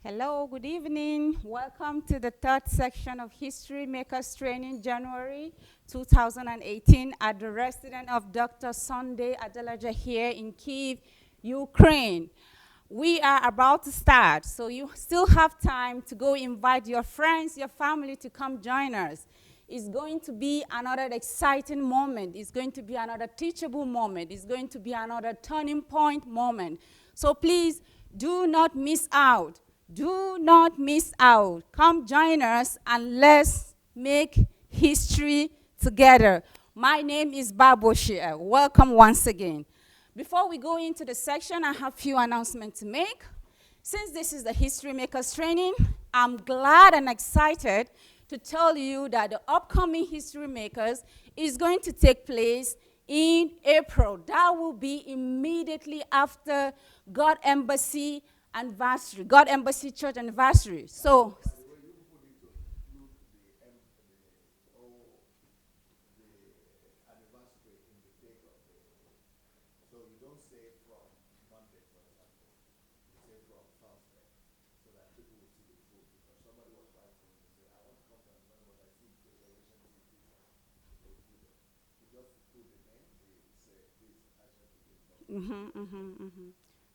Hello, good evening. Welcome to the third section of History Makers Training, January 2018 at the residence of Dr. Sunday Adelaja here in Kyiv, Ukraine. We are about to start, so you still have time to go invite your friends, your family to come join us. It's going to be another exciting moment. It's going to be another teachable moment. It's going to be another turning point moment. So please do not miss out. Do not miss out. Come join us and let's make history together. My name is Baboshia. Welcome once again. Before we go into the section, I have a few announcements to make. Since this is the History Makers Training, I'm glad and excited to tell you that the upcoming History Makers is going to take place in April. That will be immediately after God Embassy anniversary, God Embassy Church anniversary. So,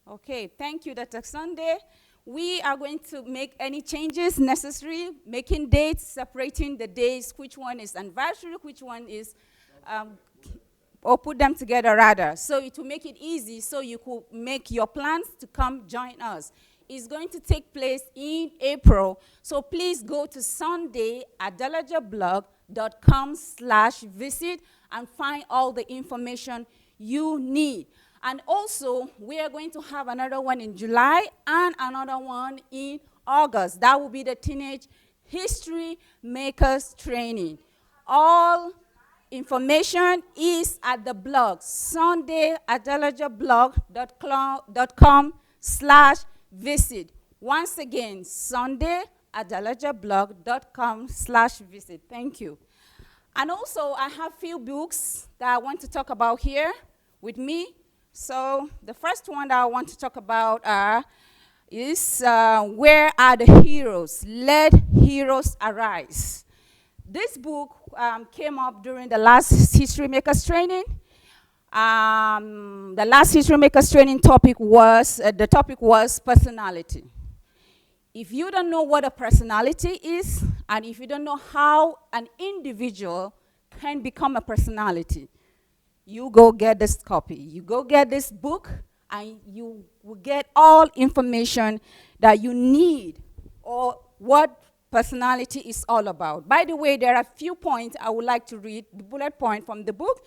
okay, thank you, Dr. Sunday. We are going to make any changes necessary, making dates, separating the days, which one is anniversary, which one is, or put them together rather. So it will make it easy so you could make your plans to come join us. It's going to take place in April. So please go to sundayadelajablog.com/visit and find all the information you need. And also, we are going to have another one in July and another one in August. That will be the Teenage History Makers Training. All information is at the blog, sundayadelajablog.com/visit. Once again, sundayadelajablog.com/visit. Thank you. And also, I have few books that I want to talk about here with me. So the first one that I want to talk about is Where Are the Heroes? Let Heroes Arise. This book came up during the last History Makers Training. The last History Makers Training topic was personality. If you don't know what a personality is, and if you don't know how an individual can become a personality, you go get this copy. You go get this book, and you will get all information that you need or what personality is all about. By the way, there are a few points I would like to read, the bullet point from the book.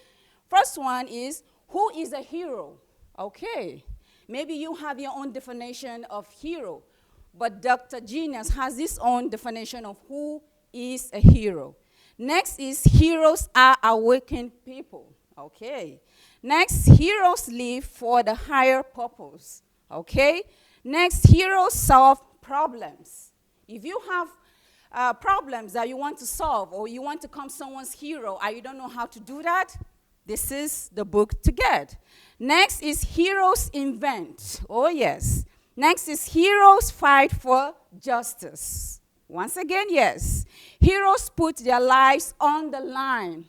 First one is, who is a hero? Okay. Maybe you have your own definition of hero, but Dr. Genius has his own definition of who is a hero. Next is, heroes are awakened people. Okay. Next, heroes live for the higher purpose. Okay. Next, heroes solve problems. If you have problems that you want to solve, or you want to become someone's hero and you don't know how to do that, this is the book to get. Next is, heroes invent. Oh, yes. Next is, heroes fight for justice. Once again, yes. Heroes put their lives on the line.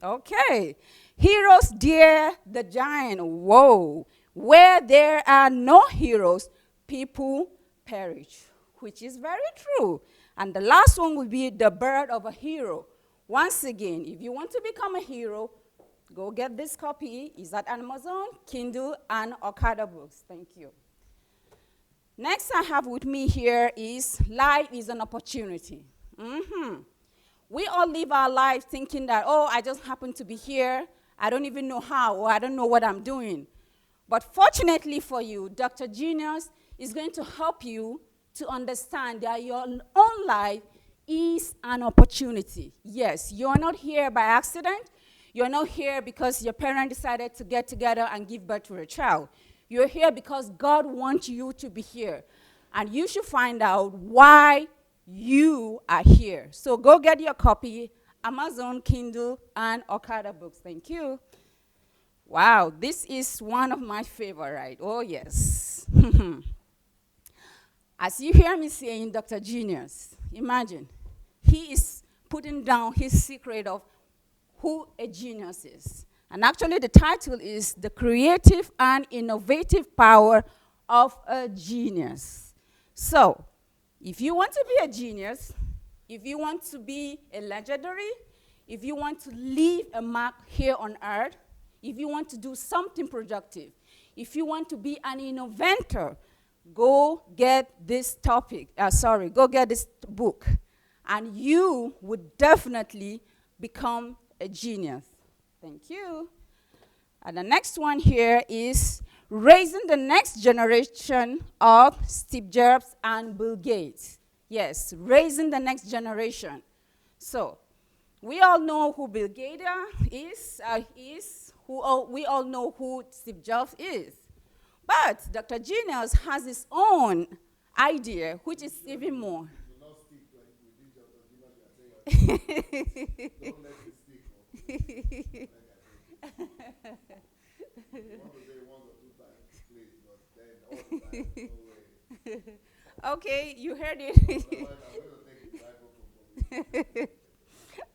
Okay. Heroes dare the giant. Whoa. Where there are no heroes, people perish, which is very true. And the last one will be the birth of a hero. Once again, if you want to become a hero, go get this copy. It's at Amazon, Kindle, and Okada Books. Thank you. Next I have with me here is, life is an opportunity. We all live our life thinking that, oh, I just happen to be here. I don't even know how, or I don't know what I'm doing. But fortunately for you, Dr. Genius is going to help you to understand that your own life is an opportunity. Yes, you're not here by accident. You're not here because your parents decided to get together and give birth to a child. You're here because God wants you to be here. And you should find out why you are here. So go get your copy, Amazon, Kindle, and Okada Books. Thank you. Wow, this is one of my favorite. Oh, yes. As you hear me saying Dr. Genius, imagine, he is putting down his secret of who a genius is. And actually the title is The Creative and Innovative Power of a Genius. So, if you want to be a genius, if you want to be a legendary, if you want to leave a mark here on earth, if you want to do something productive, if you want to be an innovator, go get this go get this book, and you would definitely become a genius. Thank you. And the next one here is Raising the Next Generation of Steve Jobs and Bill Gates. Yes, raising the next generation. So, we all know who Bill Gates is, we all know who Steve Jobs is. But Dr. Genius has his own idea, which is even more. Okay, you heard it.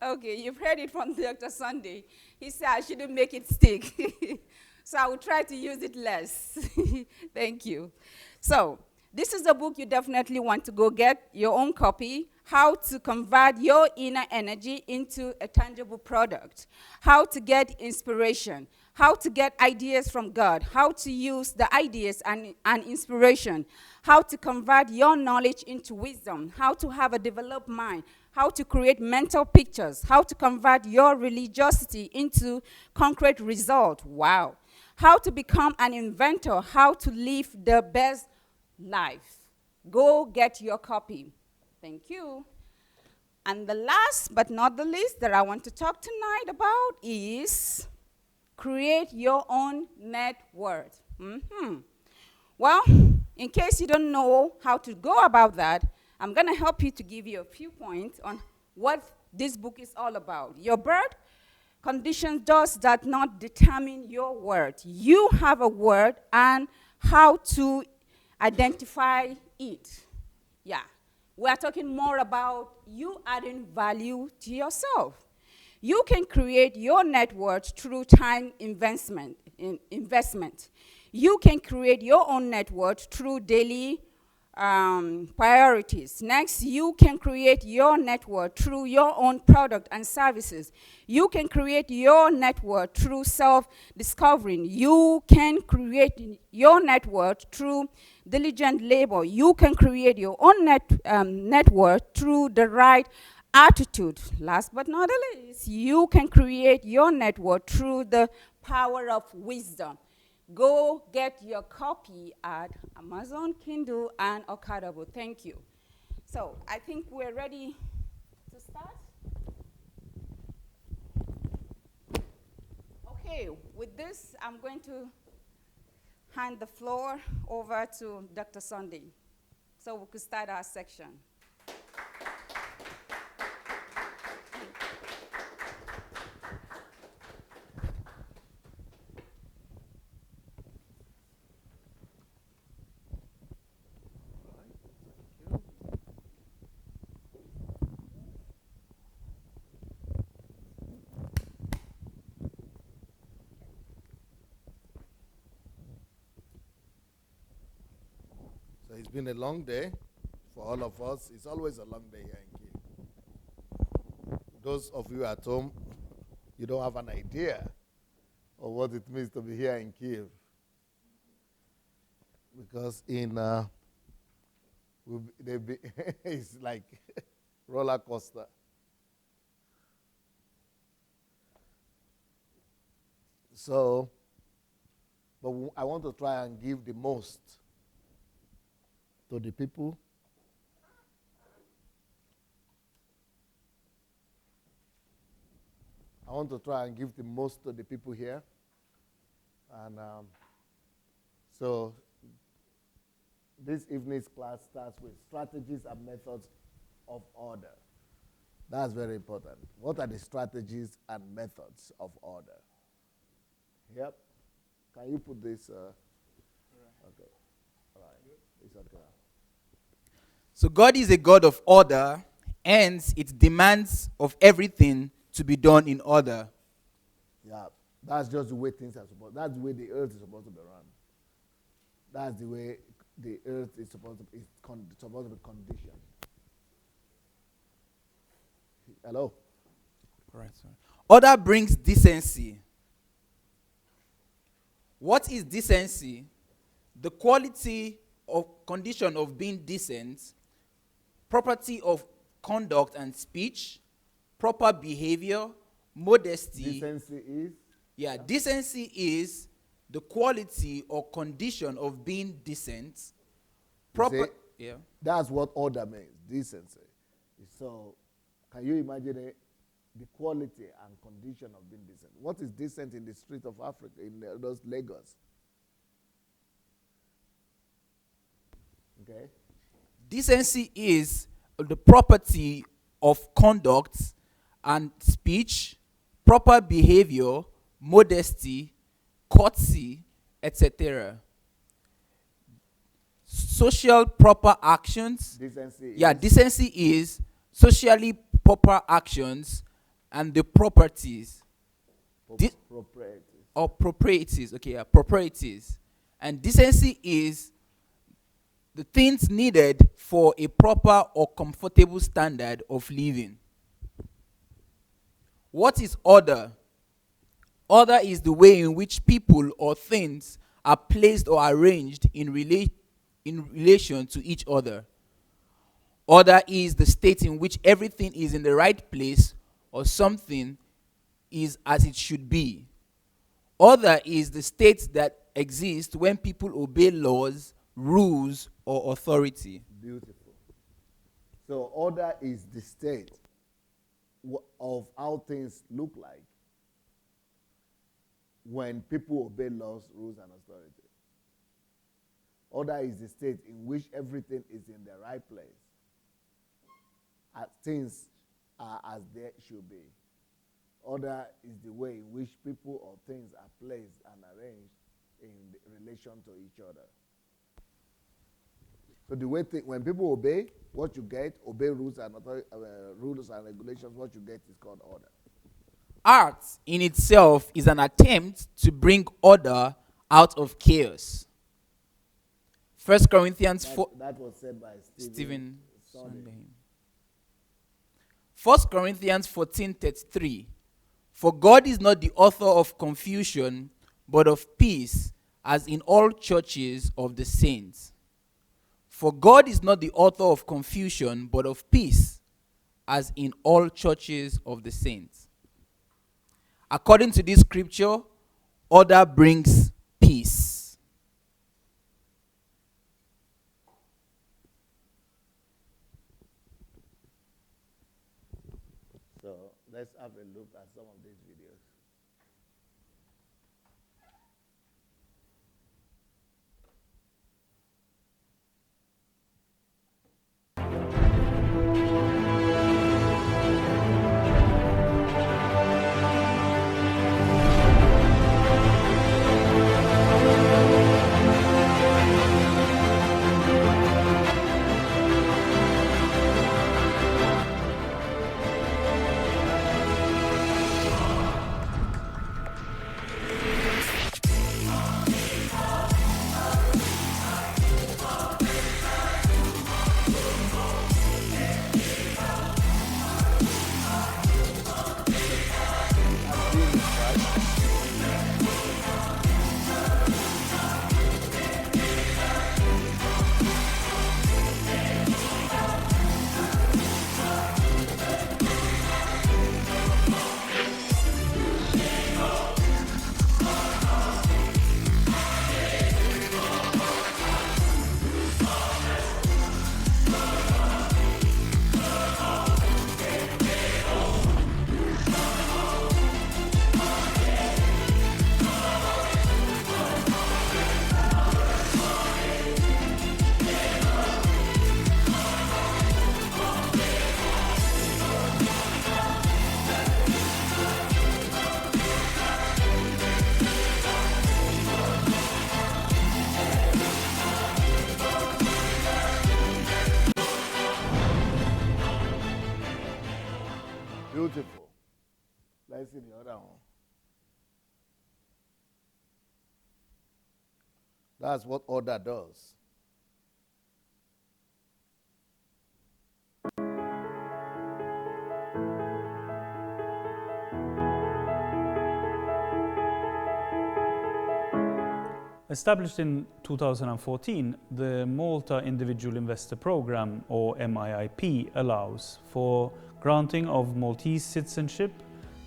Okay, you've heard it from Dr. Sunday. He said I shouldn't make it stick. So I will try to use it less. Thank you. So this is a book you definitely want to go get your own copy. How to convert your inner energy into a tangible product. How to get inspiration. How to get ideas from God. How to use the ideas and inspiration. How to convert your knowledge into wisdom. How to have a developed mind. How to create mental pictures. How to convert your religiosity into concrete result. Wow. How to become an inventor. How to live the best life. Go get your copy. Thank you. And the last but not the least that I want to talk tonight about is create your own net worth. Well, in case you don't know how to go about that, I'm going to help you to give you a few points on what this book is all about. Your birth condition does not determine your worth. You have a worth and how to identify it. Yeah. We are talking more about you adding value to yourself. You can create your net worth through time investment. You can create your own net worth through daily priorities. Next, you can create your net worth through your own product and services. You can create your net worth through self-discovering. You can create your net worth through diligent labor. You can create your own net worth through the right attitude. Last but not least, you can create your net worth through the power of wisdom. Go get your copy at Amazon, Kindle, and Audible. Thank you. So I think we're ready to start. Okay, with this, I'm going to hand the floor over to Dr. Sunday so we could start our section. It's been a long day for all of us. It's always a long day here in Kiev. Those of you at home, you don't have an idea of what it means to be here in Kiev. Because it's like roller coaster. So, but I want to try and give the most to the people. I want to try and give the most to the people here. And so this evening's class starts with strategies and methods of order. That's very important. What are the strategies and methods of order? Yep. Can you put this? Okay. All right. It's okay. So God is a God of order, hence it demands of everything to be done in order. Yeah, that's just the way things are supposed. That's the way the earth is supposed to be run. That's the way the earth is supposed to be. Supposed to be conditioned. Hello. Right, sorry. Order brings decency. What is decency? The quality of condition of being decent, property of conduct and speech, proper behavior, modesty. Decency is. Yeah, decency is the quality or condition of being decent. Proper. Yeah. That's what order means. Decency. So, can you imagine it? The quality and condition of being decent. What is decent in the street of Africa, in those Lagos? Okay. Decency is the property of conduct and speech, proper behavior, modesty, courtesy, etc. Social proper actions. Decency. Yeah, decency is socially proper actions and the properties. Proprieties. Or proprieties. Okay, yeah, proprieties. And decency is the things needed for a proper or comfortable standard of living. What is order? Order is the way in which people or things are placed or arranged in relation to each other. Order is the state in which everything is in the right place or something is as it should be. Order is the state that exists when people obey laws, rules, or authority. Beautiful. So order is the state of how things look like when people obey laws, rules, and authority. Order is the state in which everything is in the right place. As things are as they should be. Order is the way in which people or things are placed and arranged in relation to each other. So the way when people obey what you get, obey rules and rules and regulations, what you get is called order. Art in itself is an attempt to bring order out of chaos. 1 Corinthians 4. That was said by Stephen Sondheim. 1 Corinthians 14:33. For God is not the author of confusion, but of peace, as in all churches of the saints. For God is not the author of confusion, but of peace, as in all churches of the saints. According to this scripture, order brings peace. So let's have a look at some of these videos. in the other one. That's what order does. Established in 2014, the Malta Individual Investor Program, or MIIP, allows for granting of Maltese citizenship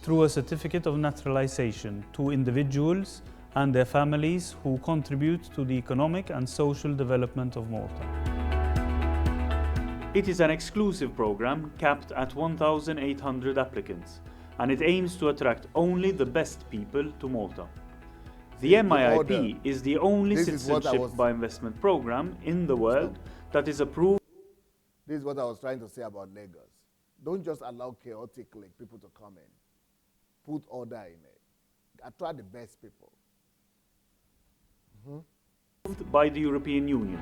through a certificate of naturalization to individuals and their families who contribute to the economic and social development of Malta. It is an exclusive program capped at 1,800 applicants, and it aims to attract only the best people to Malta. The MIIP is the only citizenship by investment program in the world that is approved. This is what I was trying to say about Lagos. Don't just allow chaotically people to come in. Put order in it. Attract the best people. By the European Union.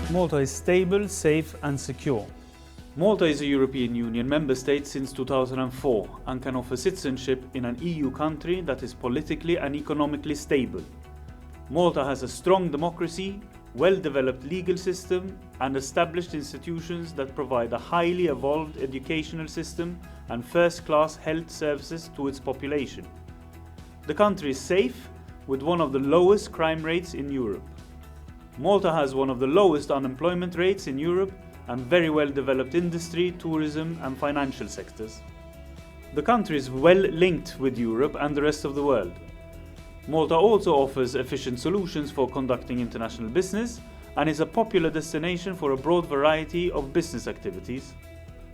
Malta is stable, safe and secure. Malta is a European Union member state since 2004 and can offer citizenship in an EU country that is politically and economically stable. Malta has a strong democracy, well-developed legal system and established institutions that provide a highly evolved educational system and first-class health services to its population. The country is safe, with one of the lowest crime rates in Europe. Malta has one of the lowest unemployment rates in Europe and very well-developed industry, tourism and financial sectors. The country is well linked with Europe and the rest of the world. Malta also offers efficient solutions for conducting international business and is a popular destination for a broad variety of business activities.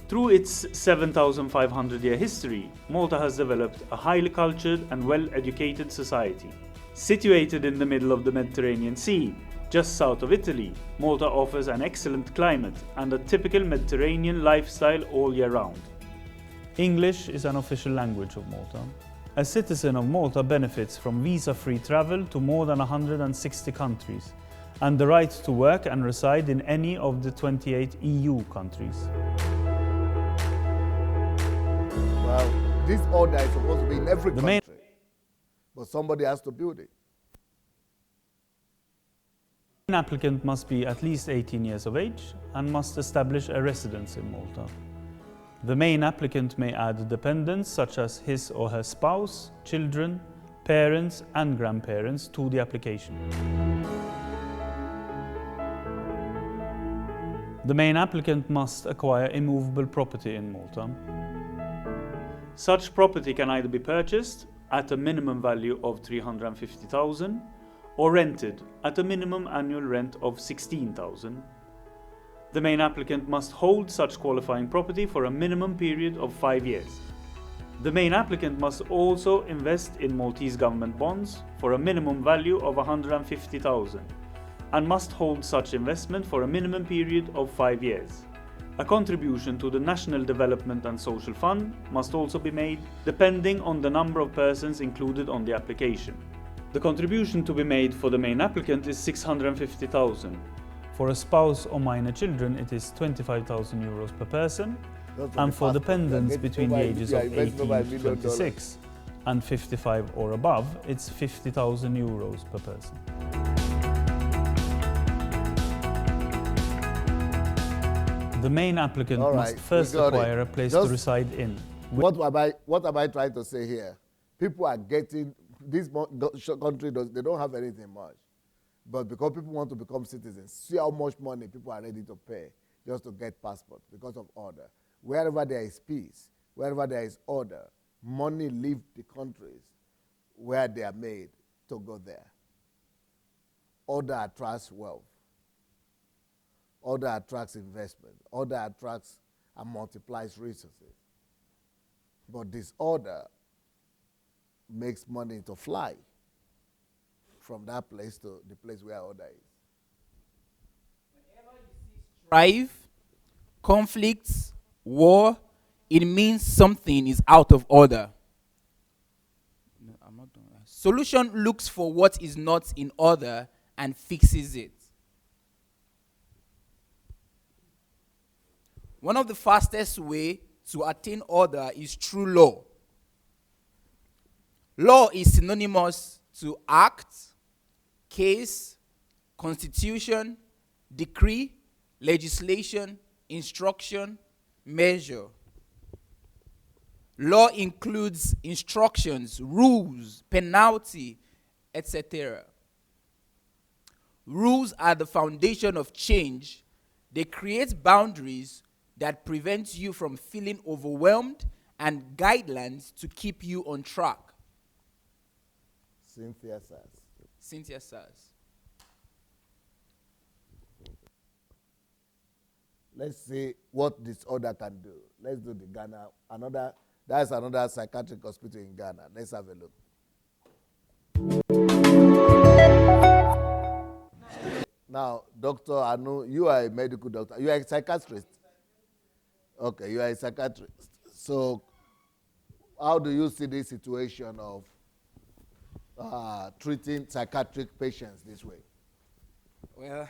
Through its 7,500-year history, Malta has developed a highly cultured and well-educated society. Situated in the middle of the Mediterranean Sea, just south of Italy, Malta offers an excellent climate and a typical Mediterranean lifestyle all year round. English is an official language of Malta. A citizen of Malta benefits from visa-free travel to more than 160 countries and the right to work and reside in any of the 28 EU countries. Well, this order is supposed to be in every country, but somebody has to build it. An applicant must be at least 18 years of age and must establish a residence in Malta. The main applicant may add dependents such as his or her spouse, children, parents and grandparents to the application. The main applicant must acquire immovable property in Malta. Such property can either be purchased at a minimum value of 350,000 or rented at a minimum annual rent of 16,000. The main applicant must hold such qualifying property for a minimum period of 5 years. The main applicant must also invest in Maltese government bonds for a minimum value of 150,000 and must hold such investment for a minimum period of 5 years. A contribution to the National Development and Social Fund must also be made, depending on the number of persons included on the application. The contribution to be made for the main applicant is 650,000. For a spouse or minor children, it is 25,000 euros per person, and for dependents between the ages of 18 to 26 and 55 or above, it's 50,000 euros per person. The main applicant must first acquire a place to reside in. What am I trying to say here? People are getting, this country, they don't have anything much. But because people want to become citizens, see how much money people are ready to pay just to get passports because of order. Wherever there is peace, wherever there is order, money leaves the countries where they are made to go there. Order attracts wealth. Order attracts investment. Order attracts and multiplies resources. But disorder makes money to fly from that place to the place where order is. Whenever you see strife, conflicts, war, it means something is out of order. No, I'm not doing that. Solution looks for what is not in order and fixes it. One of the fastest way to attain order is through law. Law is synonymous to act, case, constitution, decree, legislation, instruction, measure. Law includes instructions, rules, penalty, etc. Rules are the foundation of change. They create boundaries that prevent you from feeling overwhelmed and guidelines to keep you on track. Cynthia says. Cynthia says. Let's see what disorder can do. Let's do the Ghana. That's another psychiatric hospital in Ghana. Let's have a look. Now, Doctor Anu, you are a medical doctor. You are a psychiatrist. Okay, you are a psychiatrist. So, how do you see this situation of treating psychiatric patients this way? Well,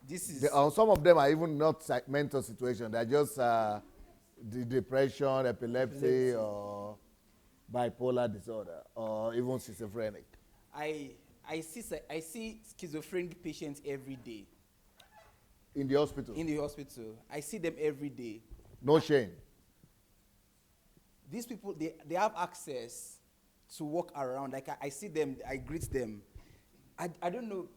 this is... some of them are even not mental situations. They're just the depression, epilepsy, or bipolar disorder, or even schizophrenic. I see schizophrenic patients every day. In the hospital? In the hospital. I see them every day. No shame. These people, they have access to walk around. Like I see them, I greet them. I don't know,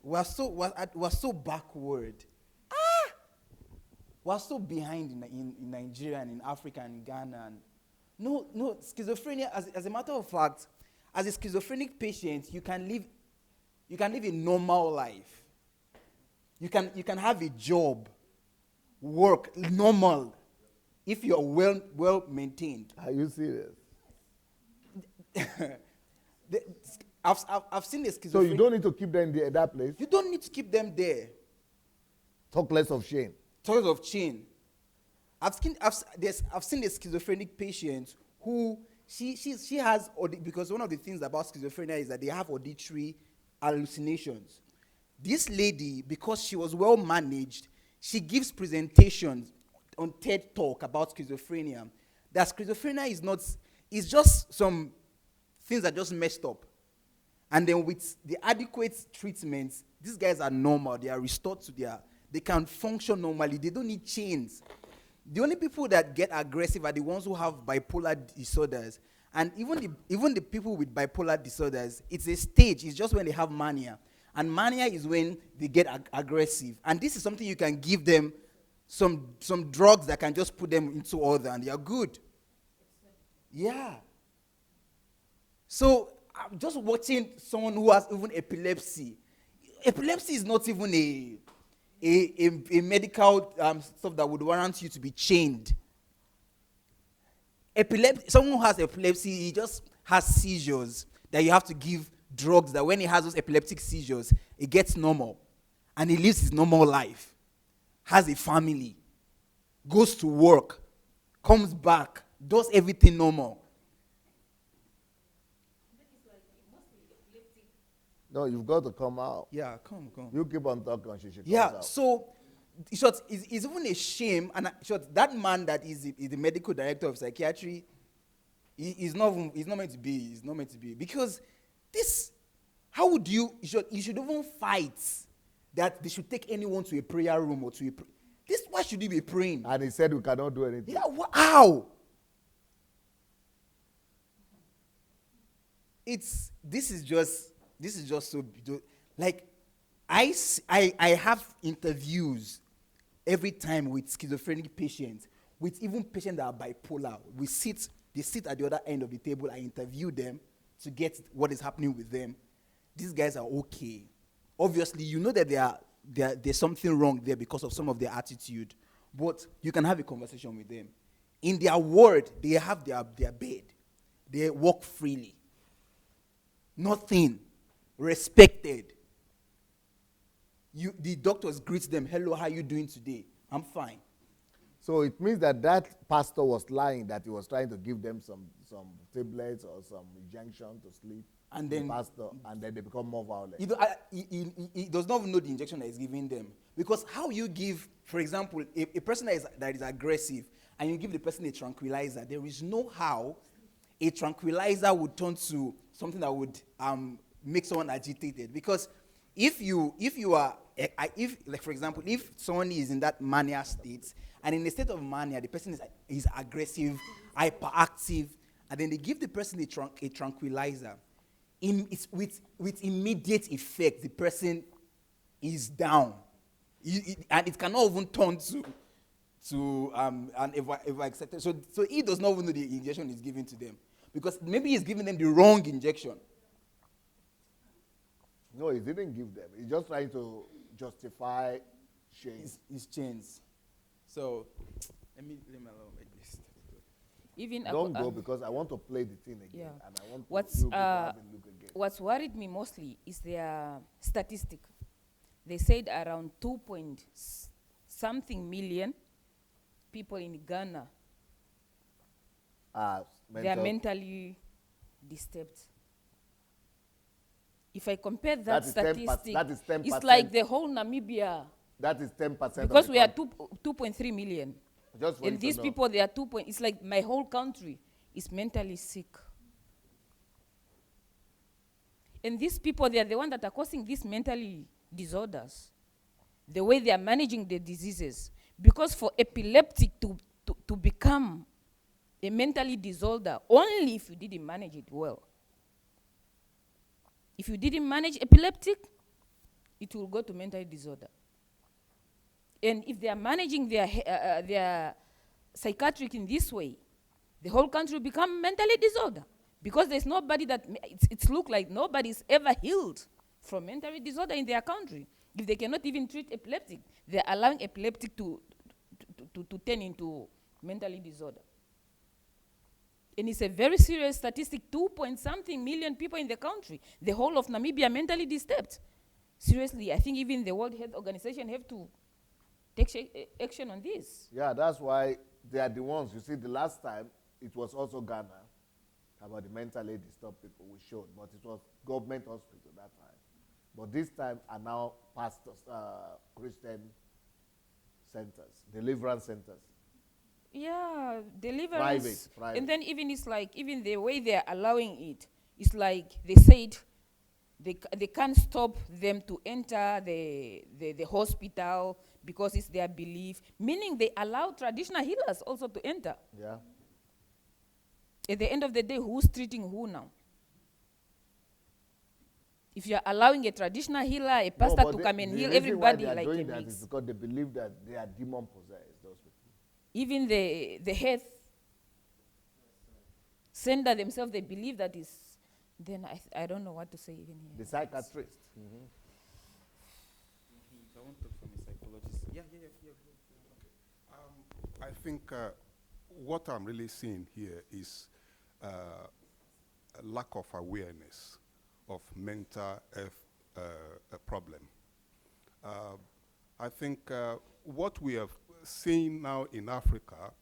we're so backward. We're so behind in Nigeria and in Africa and in Ghana. And no, schizophrenia, as a matter of fact, as a schizophrenic patient, you can live a normal life. You can have a job, work normal, if you're well maintained. Are you serious? I've seen the schizophrenic. So you don't need to keep them in that place? You don't need to keep them there. Talk less of shame. Talk of shame. I've seen the schizophrenic patient who she has, because one of the things about schizophrenia is that they have auditory hallucinations. This lady, because she was well managed, she gives presentations on TED Talk about schizophrenia. That schizophrenia is just some things that just messed up. And then with the adequate treatments, these guys are normal. They are restored to they can function normally. They don't need chains. The only people that get aggressive are the ones who have bipolar disorders. And even the people with bipolar disorders, it's a stage. It's just when they have mania. And mania is when they get aggressive. And this is something you can give them some drugs that can just put them into order, and they are good. Yeah. So I'm just watching someone who has even epilepsy. Epilepsy is not even a medical stuff that would warrant you to be chained. Someone who has epilepsy, he just has seizures that you have to give drugs that when he has those epileptic seizures, it gets normal. And he lives his normal life. Has a family. Goes to work. Comes back. Does everything normal. No, you've got to come out. Yeah, come. You keep on talking, she should come out. So it's even a shame, and that man that is the medical director of psychiatry, he's not meant to be, because this, how would you should even fight that they should take anyone to a prayer room or to a this, why should you be praying? And he said we cannot do anything. Yeah, how? This is just so, like, I have interviews every time with schizophrenic patients, with even patients that are bipolar. They sit at the other end of the table. I interview them to get what is happening with them. These guys are okay. Obviously, you know that there's something wrong there because of some of their attitude, but you can have a conversation with them. In their ward, they have their bed. They walk freely. Nothing. Respected. The doctors greet them. Hello, how are you doing today? I'm fine. So it means that pastor was lying, that he was trying to give them some tablets or some injection to sleep. And the then pastor, and then they become more violent. He does not even know the injection that is giving them. Because how you give, for example, a person that is aggressive, and you give the person a tranquilizer, there is no how a tranquilizer would turn to something that would make someone agitated. Because if for example, if someone is in that mania state, and in a state of mania, the person is aggressive, hyperactive, and then they give the person a tranquilizer, with immediate effect, the person is down. And it cannot even turn to an accepted. So he does not even know the injection is given to them. Because maybe he's giving them the wrong injection. No, he didn't give them. He's just trying to justify change. His chains. So let me alone like this. Even Don't go, because I want to play the thing again. Yeah. And I want What's you to have a look again. what's worried me mostly is their statistic. They said around 2-something million people in Ghana, they are mentally disturbed. If I compare that statistic, that is 10%. it's like the whole Namibia. That is 10%. Because we are 2.3 million. Just for And you to these know. people, they are it's like my whole country is mentally sick. And these people, they are the ones that are causing these mentally disorders. The way they are managing the diseases. Because for epileptic to become a mentally disorder, only if you didn't manage it well. If you didn't manage epileptic, it will go to mental disorder. And if they are managing their psychiatric in this way, the whole country will become mentally disorder. Because there's nobody it's look like nobody's ever healed from mental disorder in their country. If they cannot even treat epileptic, they're allowing epileptic to turn into mental disorder. And it's a very serious statistic, 2-something million people in the country. The whole of Namibia mentally disturbed. Seriously, I think even the World Health Organization have to take action on this. Yeah, that's why they are the ones. You see, the last time, it was also Ghana about the mentally disturbed people we showed, but it was government hospital that time. But this time are now pastors, Christian centers, deliverance centers. Yeah, deliverance. Private. And then even it's like, even the way they're allowing it, it's like they said they can't stop them to enter the hospital because it's their belief, meaning they allow traditional healers also to enter. Yeah. At the end of the day, who's treating who now? If you're allowing a traditional healer, a pastor to come and heal everybody like a mix. The reason why they are doing that is because they believe that they are demon possessed, those people. Even the health center themselves, they believe that is, then I don't know what to say even here. The psychiatrist. I want to talk from a psychologist. Yeah. I think what I'm really seeing here is a lack of awareness of mental health problem. I think what we have seen now in Africa,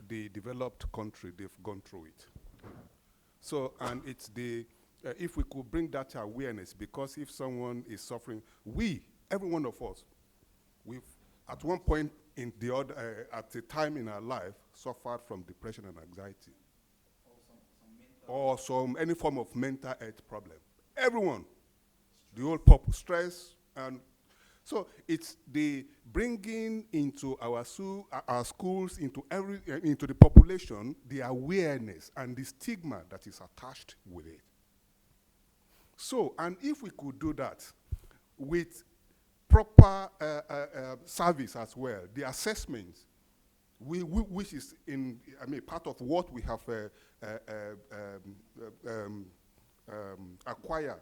the developed country, they've gone through it. So, and it's if we could bring that awareness, because if someone is suffering, every one of us, we've at one point in the other, at a time in our life, suffered from depression and anxiety. Or any form of mental health problem. Everyone, the whole stress, and so it's the bringing into our schools, into the population, the awareness and the stigma that is attached with it. So, and if we could do that with proper service as well, the assessments, which is part of what we have acquired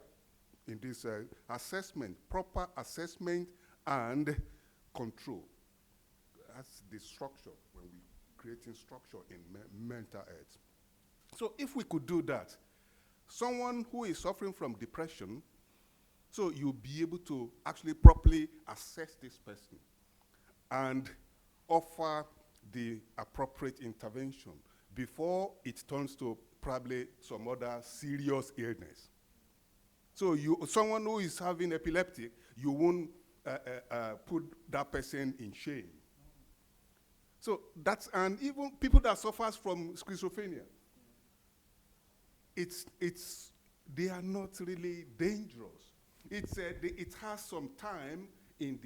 in this assessment, proper assessment and control. That's the structure when we creating structure in mental health. So if we could do that, someone who is suffering from depression, so you'll be able to actually properly assess this person and offer the appropriate intervention before it turns to probably some other serious illness. So someone who is having epileptic, you won't put that person in shame. So and even people that suffers from schizophrenia, they are not really dangerous. It has some time in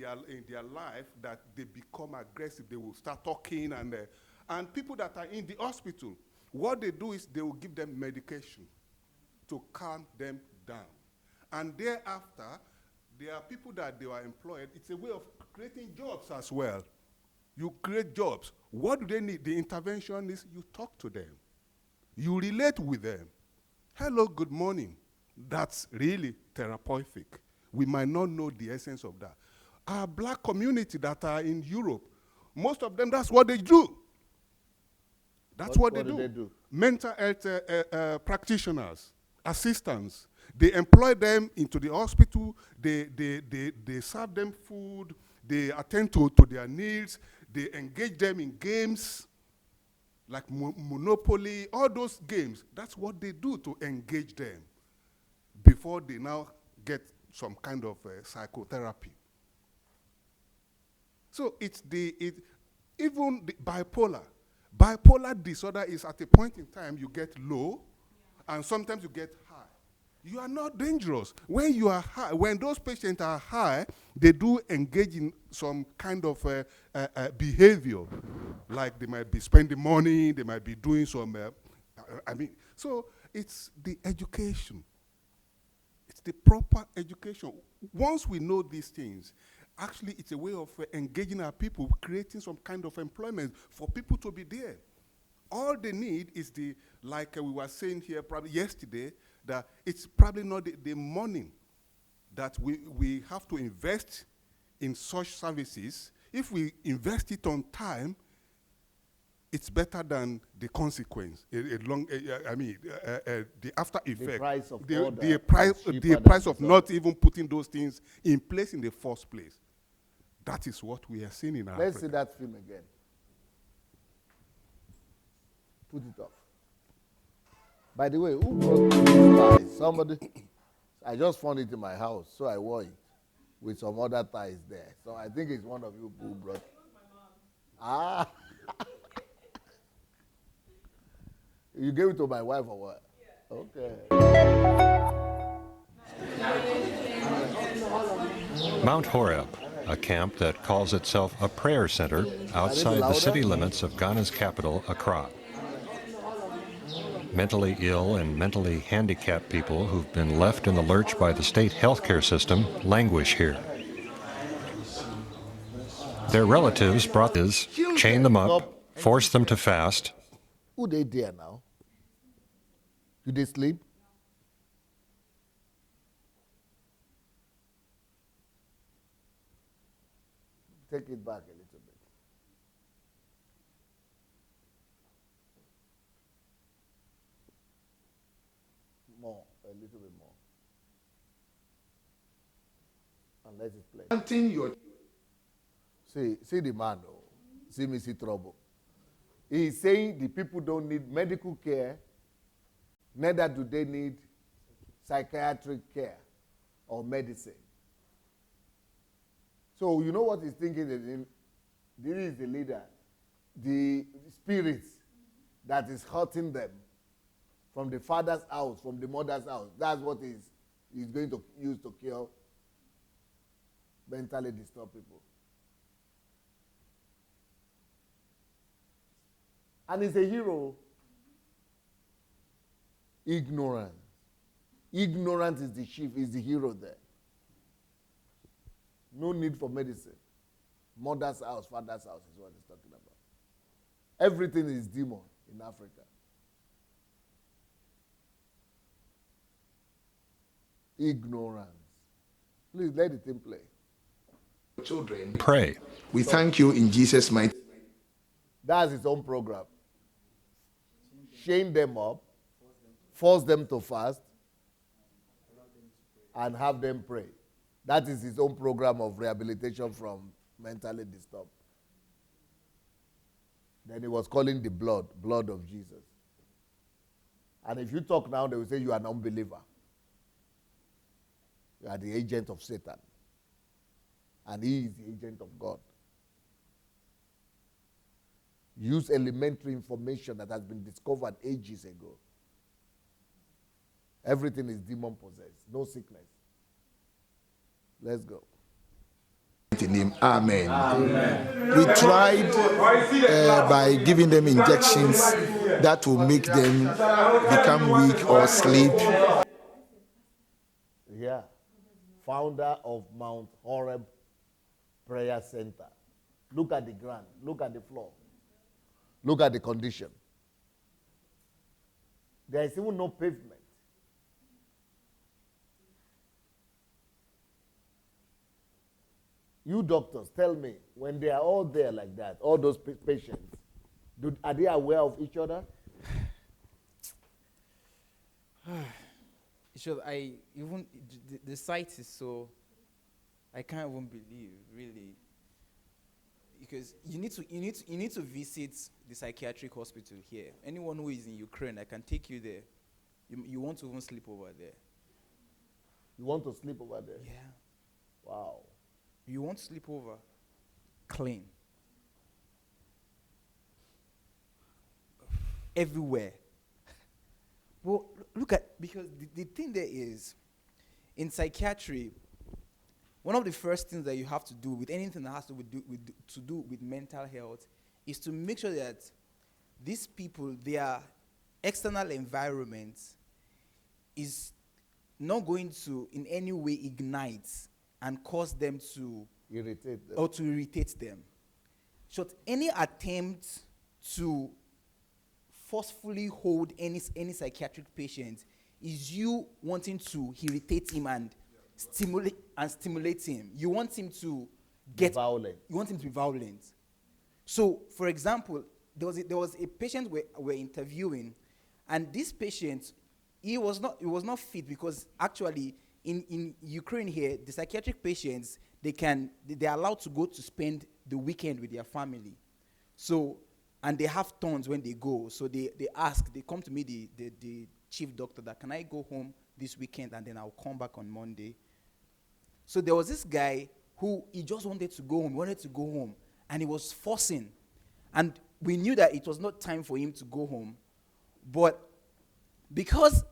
their life that they become aggressive. They will start talking, and people that are in the hospital, what they do is they will give them medication to calm them down. And thereafter, there are people that they are employed. It's a way of creating jobs as well. You create jobs. What do they need? The intervention is you talk to them. You relate with them. Hello, good morning. That's really therapeutic. We might not know the essence of that. Our black community that are in Europe, most of them, that's what they do. That's what they do. Mental health practitioners, assistants. They employ them into the hospital. They serve them food. They attend to their needs. They engage them in games like Monopoly, all those games. That's what they do to engage them before they now get some kind of psychotherapy. So even the bipolar. Bipolar disorder is at a point in time you get low, and sometimes you get high. You are not dangerous. When you are high, when those patients are high, they do engage in some kind of behavior, like they might be spending money, they might be doing some. So it's the education. It's the proper education. Once we know these things, actually it's a way of engaging our people, creating some kind of employment for people to be there. All they need is like we were saying here probably yesterday, that it's probably not the money that we have to invest in such services. If we invest it on time, it's better than the consequence. The after effect. The price of the price of not even putting those things in place in the first place. That is what we are seeing in Africa. Let's see that film again. Put it off. By the way, who brought these ties? Somebody. I just found it in my house, so I wore it with some other ties there. So I think it's one of you who brought. Ah. You gave it to my wife or what? Yeah. Okay. Mount Horeb, a camp that calls itself a prayer center outside the city limits of Ghana's capital, Accra. Mentally ill and mentally handicapped people who've been left in the lurch by the state healthcare system languish here. Their relatives brought this, chain them up, force them to fast. Who they there now? Do they sleep? Take it back a little bit. More, a little bit more. And let it play. Continue. See the man, though. See me see trouble. He is saying the people don't need medical care, neither do they need psychiatric care or medicine. So you know what he's thinking? This is the leader, the spirits that is hurting them from the father's house, from the mother's house. That's what he's going to use to cure mentally disturbed people. And he's a hero. Ignorance. Ignorance is the chief, is the hero there. No need for medicine. Mother's house, father's house is what he's talking about. Everything is demon in Africa. Ignorance. Please let the thing play. Children, Pray. we thank you in Jesus' mighty name. That's his own program. Chain them up, force them to fast, and have them pray. That is his own program of rehabilitation from mentally disturbed. Then he was calling the blood of Jesus. And if you talk now, they will say you are an unbeliever. You are the agent of Satan. And he is the agent of God. Use elementary information that has been discovered ages ago. Everything is demon possessed. No sickness. Let's go. Name. Amen. Amen. We tried by giving them injections that will make them become weak or sleep. Yeah. Founder of Mount Horeb Prayer Center. Look at the ground. Look at the floor. Look at the condition. There is even no pavement. You doctors, tell me, when they are all there like that, all those patients, are they aware of each other? The site is so, I can't even believe, really, because you need to visit the psychiatric hospital here. Anyone who is in Ukraine, I can take you there. You want to even sleep over there. You want to sleep over there? Yeah. Wow. You want to sleep over clean. Everywhere. Well, look at, because the thing there is, in psychiatry, one of the first things that you have to do with anything that has to do with mental health is to make sure that these people, their external environment is not going to in any way ignite and cause them to irritate them. Or to irritate them. So any attempt to forcefully hold any psychiatric patient is you wanting to irritate him and stimulate him. You want him to get violent. You want him to be violent. So, for example, there was a patient we're interviewing, and this patient, he was not fit because actually in Ukraine here, the psychiatric patients, they're allowed to go to spend the weekend with their family. So, and they have tons when they go. So they come to me, the chief doctor, that can I go home this weekend and then I'll come back on Monday. So there was this guy who he just wanted to go home, and he was forcing. And we knew that it was not time for him to go home. But because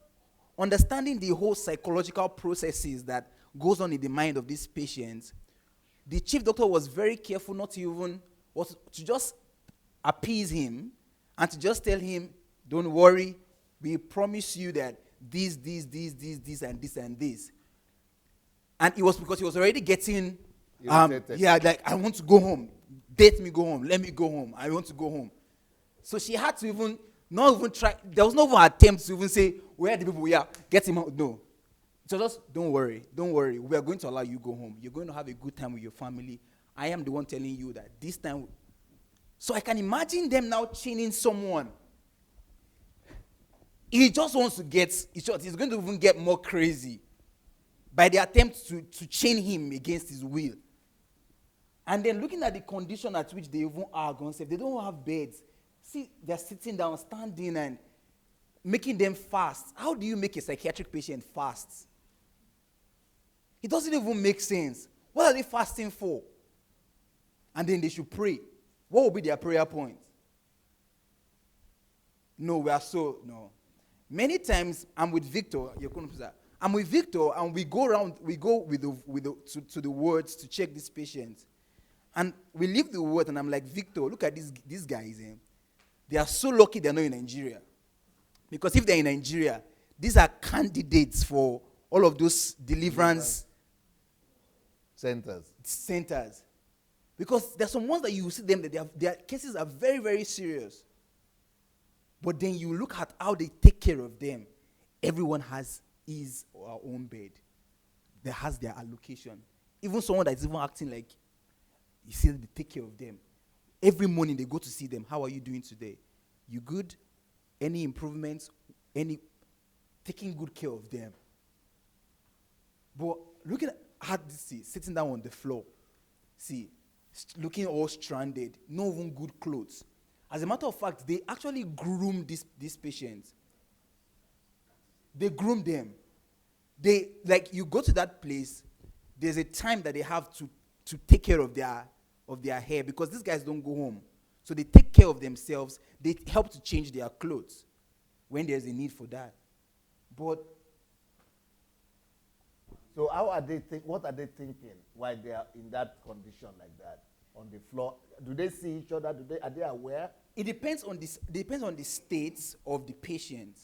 understanding the whole psychological processes that goes on in the mind of these patients, the chief doctor was very careful not to even, was to just appease him and to just tell him, don't worry, we promise you that this, and this, and this. And it was because he was already getting, like, I want to go home. Date me, go home. Let me go home. I want to go home. So she had to not even try. There was no even attempt to even say, where are the people we are? Get him out. No. So just, don't worry. We are going to allow you go home. You're going to have a good time with your family. I am the one telling you that this time. So I can imagine them now chaining someone. He just wants to he's going to even get more crazy by the attempt to chain him against his will. And then looking at the condition at which they even are going to say, they don't have beds. See, they're sitting down, standing, and making them fast. How do you make a psychiatric patient fast? It doesn't even make sense. What are they fasting for? And then they should pray. What will be their prayer point? No. Many times I'm with Victor, and we go around, we go to the wards to check this patient. And we leave the ward, and I'm like, Victor, look at these guys. They are so lucky they're not in Nigeria. Because if they're in Nigeria, these are candidates for all of those deliverance centers. Because there's some ones that you see them, that their cases are very, very serious. But then you look at how they take care of them. Everyone has his or her own bed. They has their allocation. Even someone that's even acting like, you see them, they take care of them. Every morning they go to see them. How are you doing today? You good? Any improvements? Taking good care of them. But looking at how this is, sitting down on the floor, looking all stranded, no even good clothes. As a matter of fact, they actually groom these patients. They groom them. They, like, you go to that place, there's a time that they have to take care of their hair, because these guys don't go home. So they take care of themselves. They help to change their clothes when there's a need for that. But So how are they what are they thinking while they are in that condition like that on the floor? Do they see each other? Are they aware? it depends on this. Depends on the states of the patient.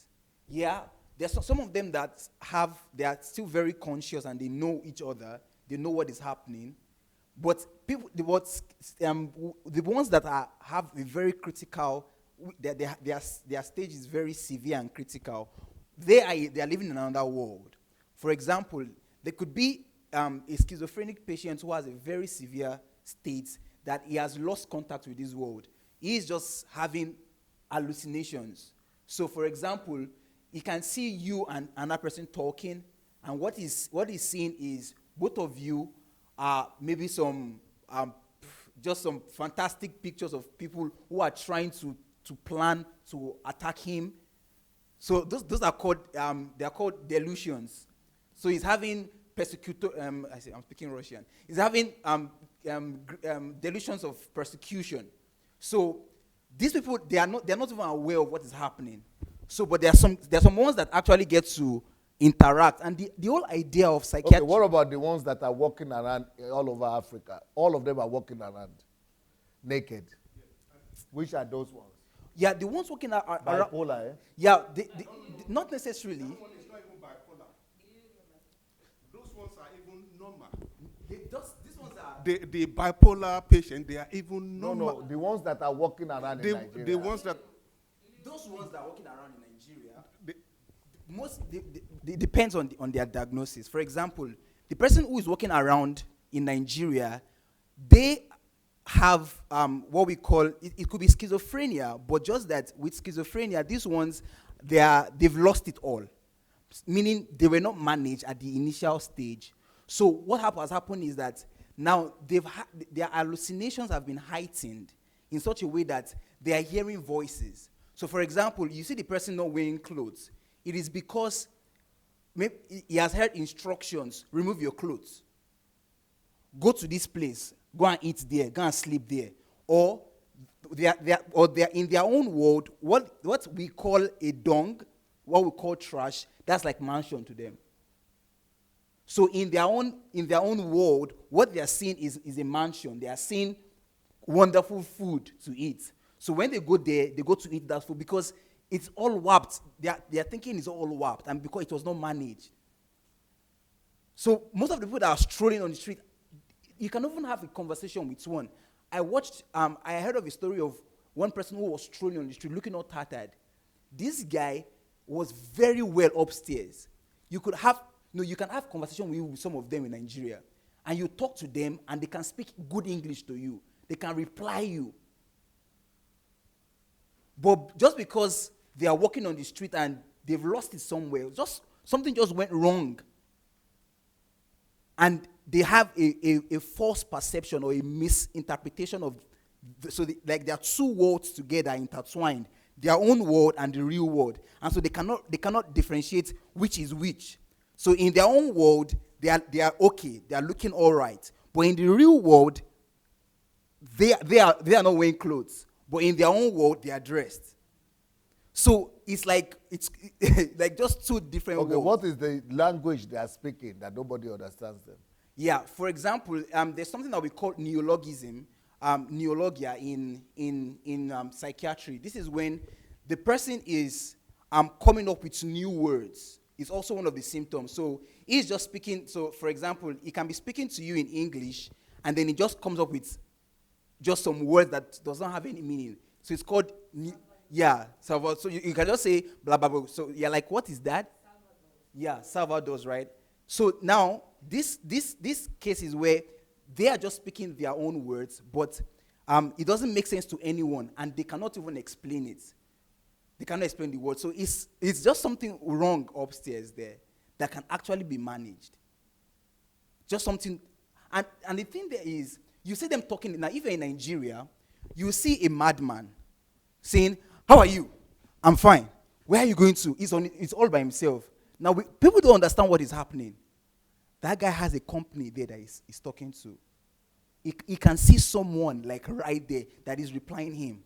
Yeah, there's some of them that they are still very conscious and they know each other. They know what is happening. But the ones that have a very critical, their stage is very severe and critical. They are living in another world. For example, there could be a schizophrenic patient who has a very severe state that he has lost contact with this world. He is just having hallucinations. So, for example, he can see you and another person talking, and what he's seeing is both of you are maybe just some fantastic pictures of people who are trying to plan to attack him. So those are called they are called delusions. So he's having I'm speaking Russian. He's having delusions of persecution. So these people, they're not even aware of what is happening. So, but there are some ones that actually get to interact, and the whole idea of psychiatry. Okay, what about the ones that are walking around all over Africa? All of them are walking around naked. Which are those ones? Yeah, the ones walking around. Bipolar, eh? Yeah, not necessarily. That one is not even bipolar. Those ones are even normal. These ones are. The bipolar patient, they are even normal. No, the ones that are walking around in Nigeria. The ones that. Those ones that are walking around in Nigeria, it depends on their diagnosis. For example, the person who is walking around in Nigeria, they have what we call, it could be schizophrenia, but just that with schizophrenia, these ones, they've lost it all, meaning they were not managed at the initial stage. So what has happened is that now their hallucinations have been heightened in such a way that they are hearing voices. So, for example, you see the person not wearing clothes. It is because maybe he has heard instructions: remove your clothes, go to this place, go and eat there, go and sleep there. Or they're in their own world, what we call a dung, what we call trash, that's like mansion to them. So in their own world, what they are seeing is a mansion. They are seeing wonderful food to eat. So when they go there, they go to eat that food because it's all warped. Their thinking is all warped, and because it was not managed. So most of the people that are strolling on the street, you can even have a conversation with one. I heard of a story of one person who was strolling on the street, looking all tattered. This guy was very well upstairs. You can have conversation with some of them in Nigeria, and you talk to them, and they can speak good English to you. They can reply you. But just because they are walking on the street and they've lost it somewhere, something just went wrong. And they have a false perception or a misinterpretation of, like there are two worlds together intertwined, their own world and the real world. And so they cannot differentiate which is which. So in their own world, they are okay, they are looking all right. But in the real world, they are not wearing clothes. But in their own world, they are dressed. So it's like just two different worlds. Okay, what is the language they are speaking that nobody understands them? Yeah, for example, there's something that we call neologism, neologia in psychiatry. This is when the person is coming up with new words. It's also one of the symptoms. So he's just speaking. So, for example, he can be speaking to you in English, and then he just comes up with just some words that does not have any meaning. So it's called, Salvador. So you can just say blah, blah, blah. So you're like, what is that? Salvador. Yeah, Salvador's, right? So now, this case is where they are just speaking their own words, but it doesn't make sense to anyone, and they cannot even explain it. They cannot explain the word. So it's just something wrong upstairs there that can actually be managed. Just something, and the thing there is, you see them talking, now if you're in Nigeria, you see a madman saying, how are you? I'm fine. Where are you going to? It's all by himself. Now, people don't understand what is happening. That guy has a company there that he's talking to. He can see someone like right there that is replying him.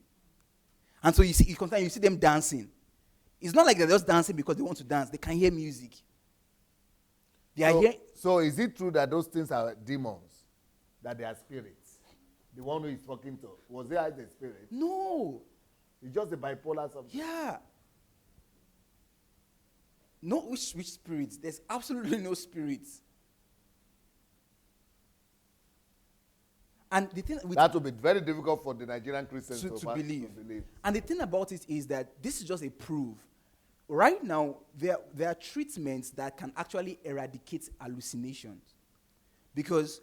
And so you see them dancing. It's not like they're just dancing because they want to dance. They can hear music. So is it true that those things are demons? That they are spirits? The one who is talking to, was there the spirit? No. It's just a bipolar something. Yeah. No, which spirits? There's absolutely no spirits. And the thing that would be very difficult for the Nigerian Christians to believe. believe. And the thing about it is that this is just a proof. Right now, there are treatments that can actually eradicate hallucinations. Because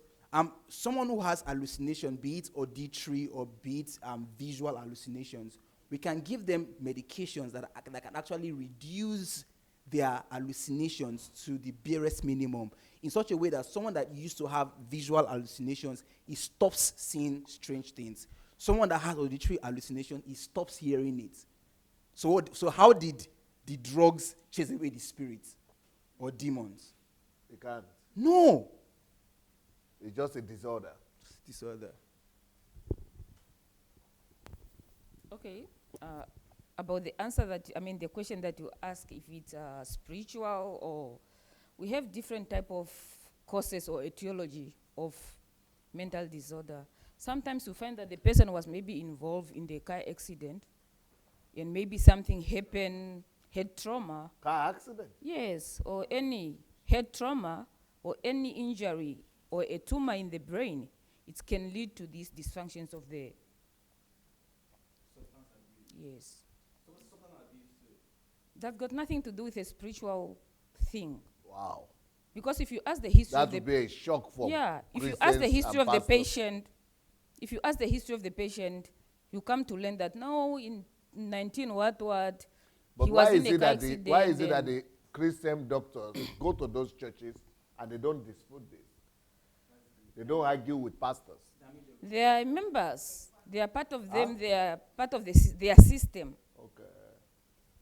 someone who has hallucination, be it auditory or be it visual hallucinations, we can give them medications that can actually reduce their hallucinations to the barest minimum in such a way that someone that used to have visual hallucinations, he stops seeing strange things. Someone that has auditory hallucination, he stops hearing it. So how did the drugs chase away the spirits or demons? They can't. No. It's just a disorder. Okay. About the answer the question that you ask, if it's spiritual or we have different type of causes or etiology of mental disorder. Sometimes you find that the person was maybe involved in the car accident and maybe something happened, head trauma. Car accident? Yes, or any head trauma or any injury or a tumor in the brain. It can lead to these dysfunctions of the... Yes. That got nothing to do with a spiritual thing. Wow. Because if you ask the history that would be a shock for if you ask the history of the patient, you come to learn that no, in 19 what, but he was in a car accident. Why is it that the Christian doctors go to those churches and they don't dispute this? They don't argue with pastors. They are members. They are part of them. They are part of their system. Okay.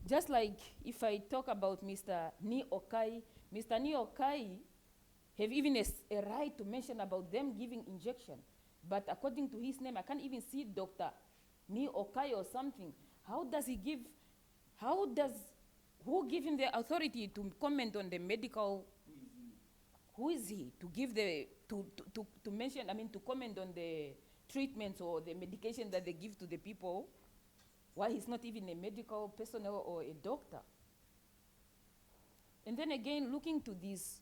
Just like if I talk about Mr. Ni Okai, Mr. Ni Okai have even a right to mention about them giving injection. But according to his name, I can't even see Dr. Ni Okai or something. Who give him the authority to comment on the medical? Who is he to give to mention, to comment on the treatments or the medication that they give to the people? Why he's not even a medical personnel or a doctor? And then again, looking to this,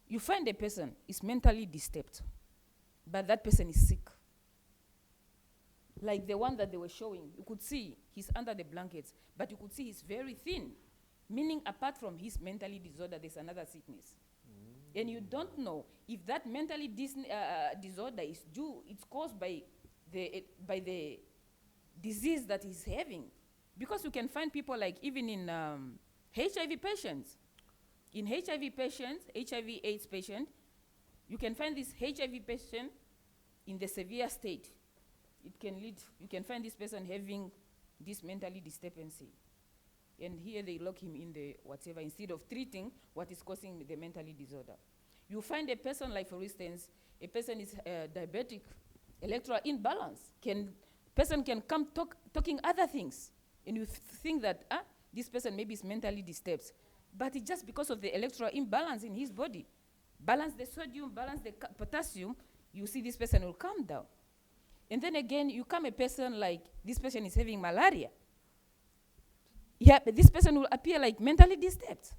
you find a person is mentally disturbed, but that person is sick. Like the one that they were showing, you could see he's under the blankets, but you could see he's very thin, meaning apart from his mentally disorder, there's another sickness. And you don't know if that mentally disorder is it's caused by the disease that he's having. Because you can find people like even in HIV patients. In HIV patients, HIV/AIDS patient, you can find this HIV patient in the severe state. You can find this person having this mentally disturbancy. And here they lock him in the whatever instead of treating what is causing the mentally disorder. You find a person like, for instance, a person is diabetic, electoral imbalance. Person can come talking other things. And you think that this person maybe is mentally disturbed. But it's just because of the electoral imbalance in his body. Balance the sodium, balance the potassium, you see this person will calm down. And then again, you come a person like, this person is having malaria. Yeah, but this person will appear like mentally disturbed.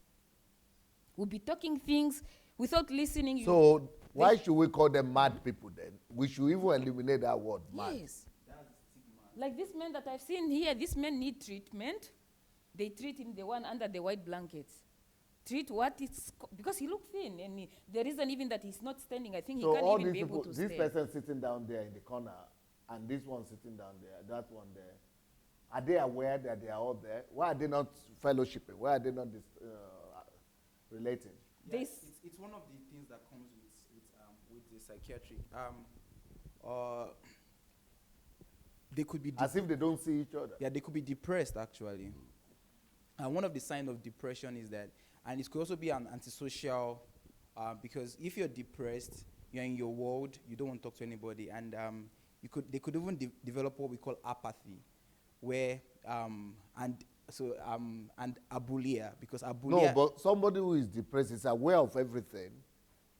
Will be talking things without listening. So why should we call them mad people then? We should even eliminate that word, mad. Yes. Like this man that I've seen here, this man need treatment. They treat him, the one under the white blankets. Treat what it's, because he looks thin, and the reason even that he's not standing, I think so he can't even be able to stand. This person sitting down there in the corner, and this one sitting down there, that one there, are they aware that they are all there? Why are they not fellowshipping? Why are they not relating? Yeah, it's one of the things that comes with the psychiatric. They could be as if they don't see each other. Yeah, they could be depressed actually. one of the signs of depression is that, and it could also be an antisocial, because if you're depressed, you're in your world, you don't want to talk to anybody, and they could even develop what we call apathy, where and abulia, because abulia. No, but somebody who is depressed is aware of everything,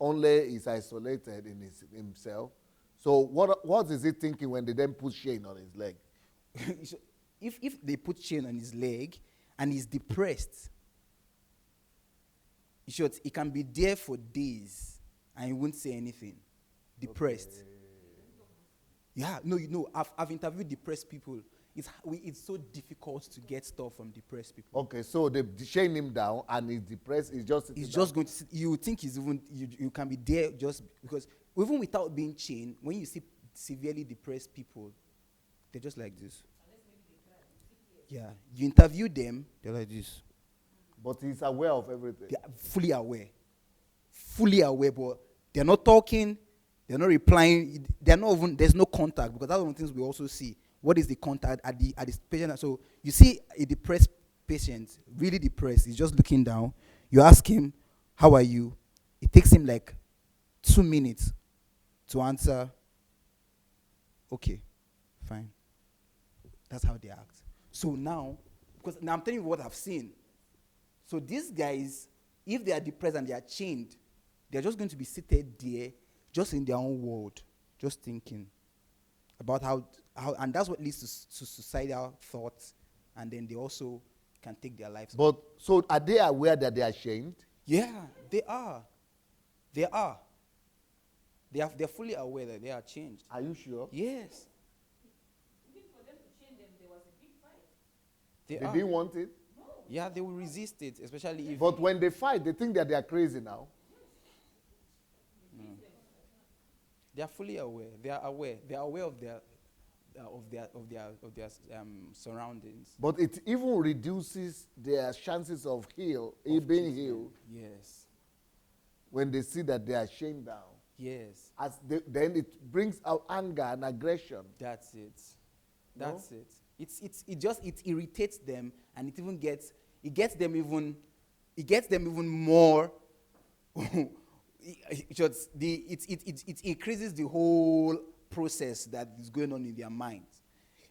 only is isolated in himself. So what is he thinking when they then put chain on his leg? So if they put chain on his leg and he's depressed, he can be there for days and he won't say anything. Depressed. Okay. Yeah, no, I've interviewed depressed people. It's so difficult to get stuff from depressed people. Okay, so they chain him down and he's depressed. He's just going to sit. You think he's even, you can be there just because, even without being chained, when you see severely depressed people, they're just like this. Yeah, you interview them, they're like this. But he's aware of everything. They're fully aware, but they're not talking, they're not replying, they're not even, there's no contact, because that's one of the things we also see. What is the contact at the patient? So you see a depressed patient, really depressed, he's just looking down. You ask him, how are you? It takes him like 2 minutes to answer, okay, fine. That's how they act. So now, because now I'm telling you what I've seen. So these guys, if they are depressed and they are chained, they're just going to be seated there, just in their own world, just thinking about how and that's what leads to suicidal thoughts, and then they also can take their lives. But so are they aware that they are chained? Yeah, they are. They're fully aware that they are changed. Are you sure? Yes. Even for them to change them, there was a big fight. They didn't want it? No. Yeah, they will resist it, especially if. But when they fight, they think that they are crazy now. They are fully aware. They are aware. They are aware of their surroundings. But it even reduces their chances of being healed. Yes. When they see that they are chained down. Yes. Then it brings out anger and aggression. That's it. That's it. It irritates them, and it gets them even more. It increases the whole process that is going on in their minds,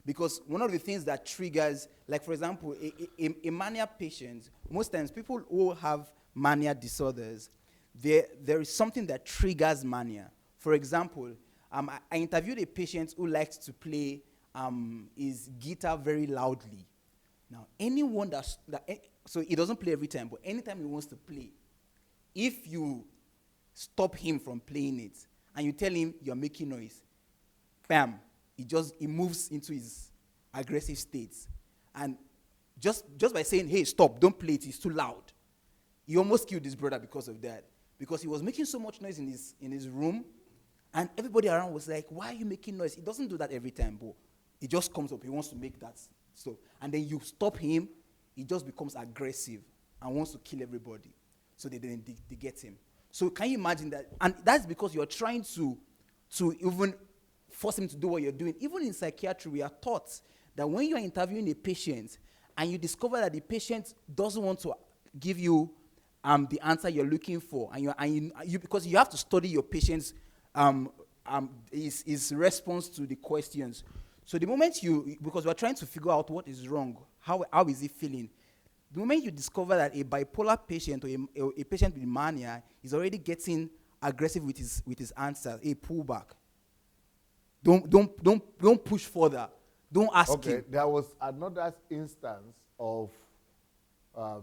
because one of the things that triggers, like for example, a mania patient, most times people who have mania disorders, there is something that triggers mania. For example, I interviewed a patient who likes to play his guitar very loudly. Now, anyone so he doesn't play every time, but anytime he wants to play, if you stop him from playing it and you tell him you're making noise, bam, he moves into his aggressive states. And just by saying, hey, stop, don't play it, it's too loud. He almost killed his brother because of that. Because he was making so much noise in his room, and everybody around was like, why are you making noise? He doesn't do that every time, but it just comes up. He wants to make that stuff. And then you stop him, he just becomes aggressive and wants to kill everybody. So they get him. So can you imagine that? And that's because you're trying to even force him to do what you're doing. Even in psychiatry, we are taught that when you're interviewing a patient and you discover that the patient doesn't want to give you the answer you're looking for, and you because you have to study your patient's his response to the questions. So the moment because we're trying to figure out what is wrong, how is he feeling? The moment you discover that a bipolar patient or a patient with mania is already getting aggressive with his answers, pull back. Don't push further. Don't ask him. There was another instance of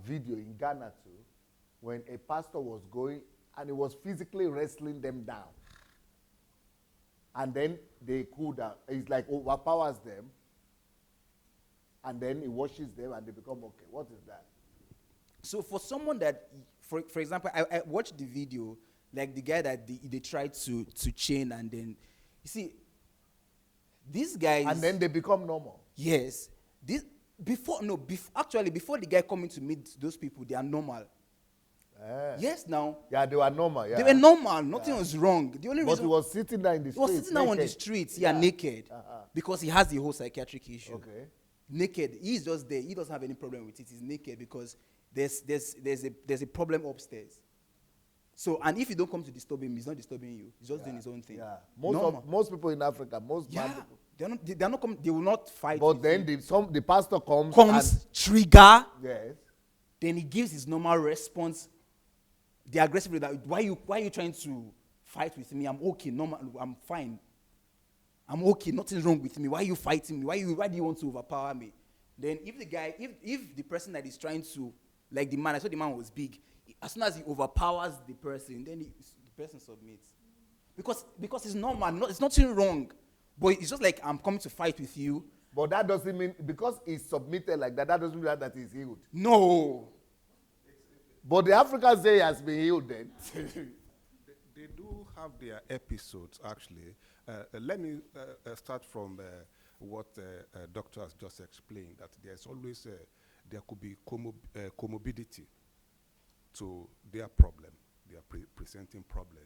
video in Ghana too, when a pastor was going and he was physically wrestling them down. And then they cool down. He's like overpowers them. And then he washes them and they become okay. What is that? So for someone that, for example, I watched the video, like the guy that they tried to chain, and then, you see, these guys... And then they become normal. Yes. Before the guy coming to meet those people, they are normal. Yes, now. Yeah, they were normal, yeah. They were normal. Nothing was wrong. The only reason... But he was sitting there in the streets. He was sitting down on the streets, naked. Because he has the whole psychiatric issue. Okay. naked. He's just there. He doesn't have any problem with it. He's naked because there's a problem upstairs. So, and if you don't come to disturb him, he's not disturbing you. He's just doing his own thing. Yeah. Most People in Africa, most bad people. they're not coming. They will not fight. But then the pastor comes and trigger. Yes. Then he gives his normal response. The aggressive way that why are you trying to fight with me? I'm okay. Normal. I'm fine. I'm okay. Nothing's wrong with me. Why are you fighting me? Why do you want to overpower me? Then if the person that is trying to, like the man, I saw the man was big. As soon as he overpowers the person, then the person submits. Because it's normal. It's nothing wrong. But it's just like, I'm coming to fight with you. But that doesn't mean, because he's submitted like that, that doesn't mean that he's healed. No. But the Africans say he has been healed then. They do have their episodes, actually. Let me start from what doctor has just explained, that there's always, there could be comorbidity to their problem, their presenting problem.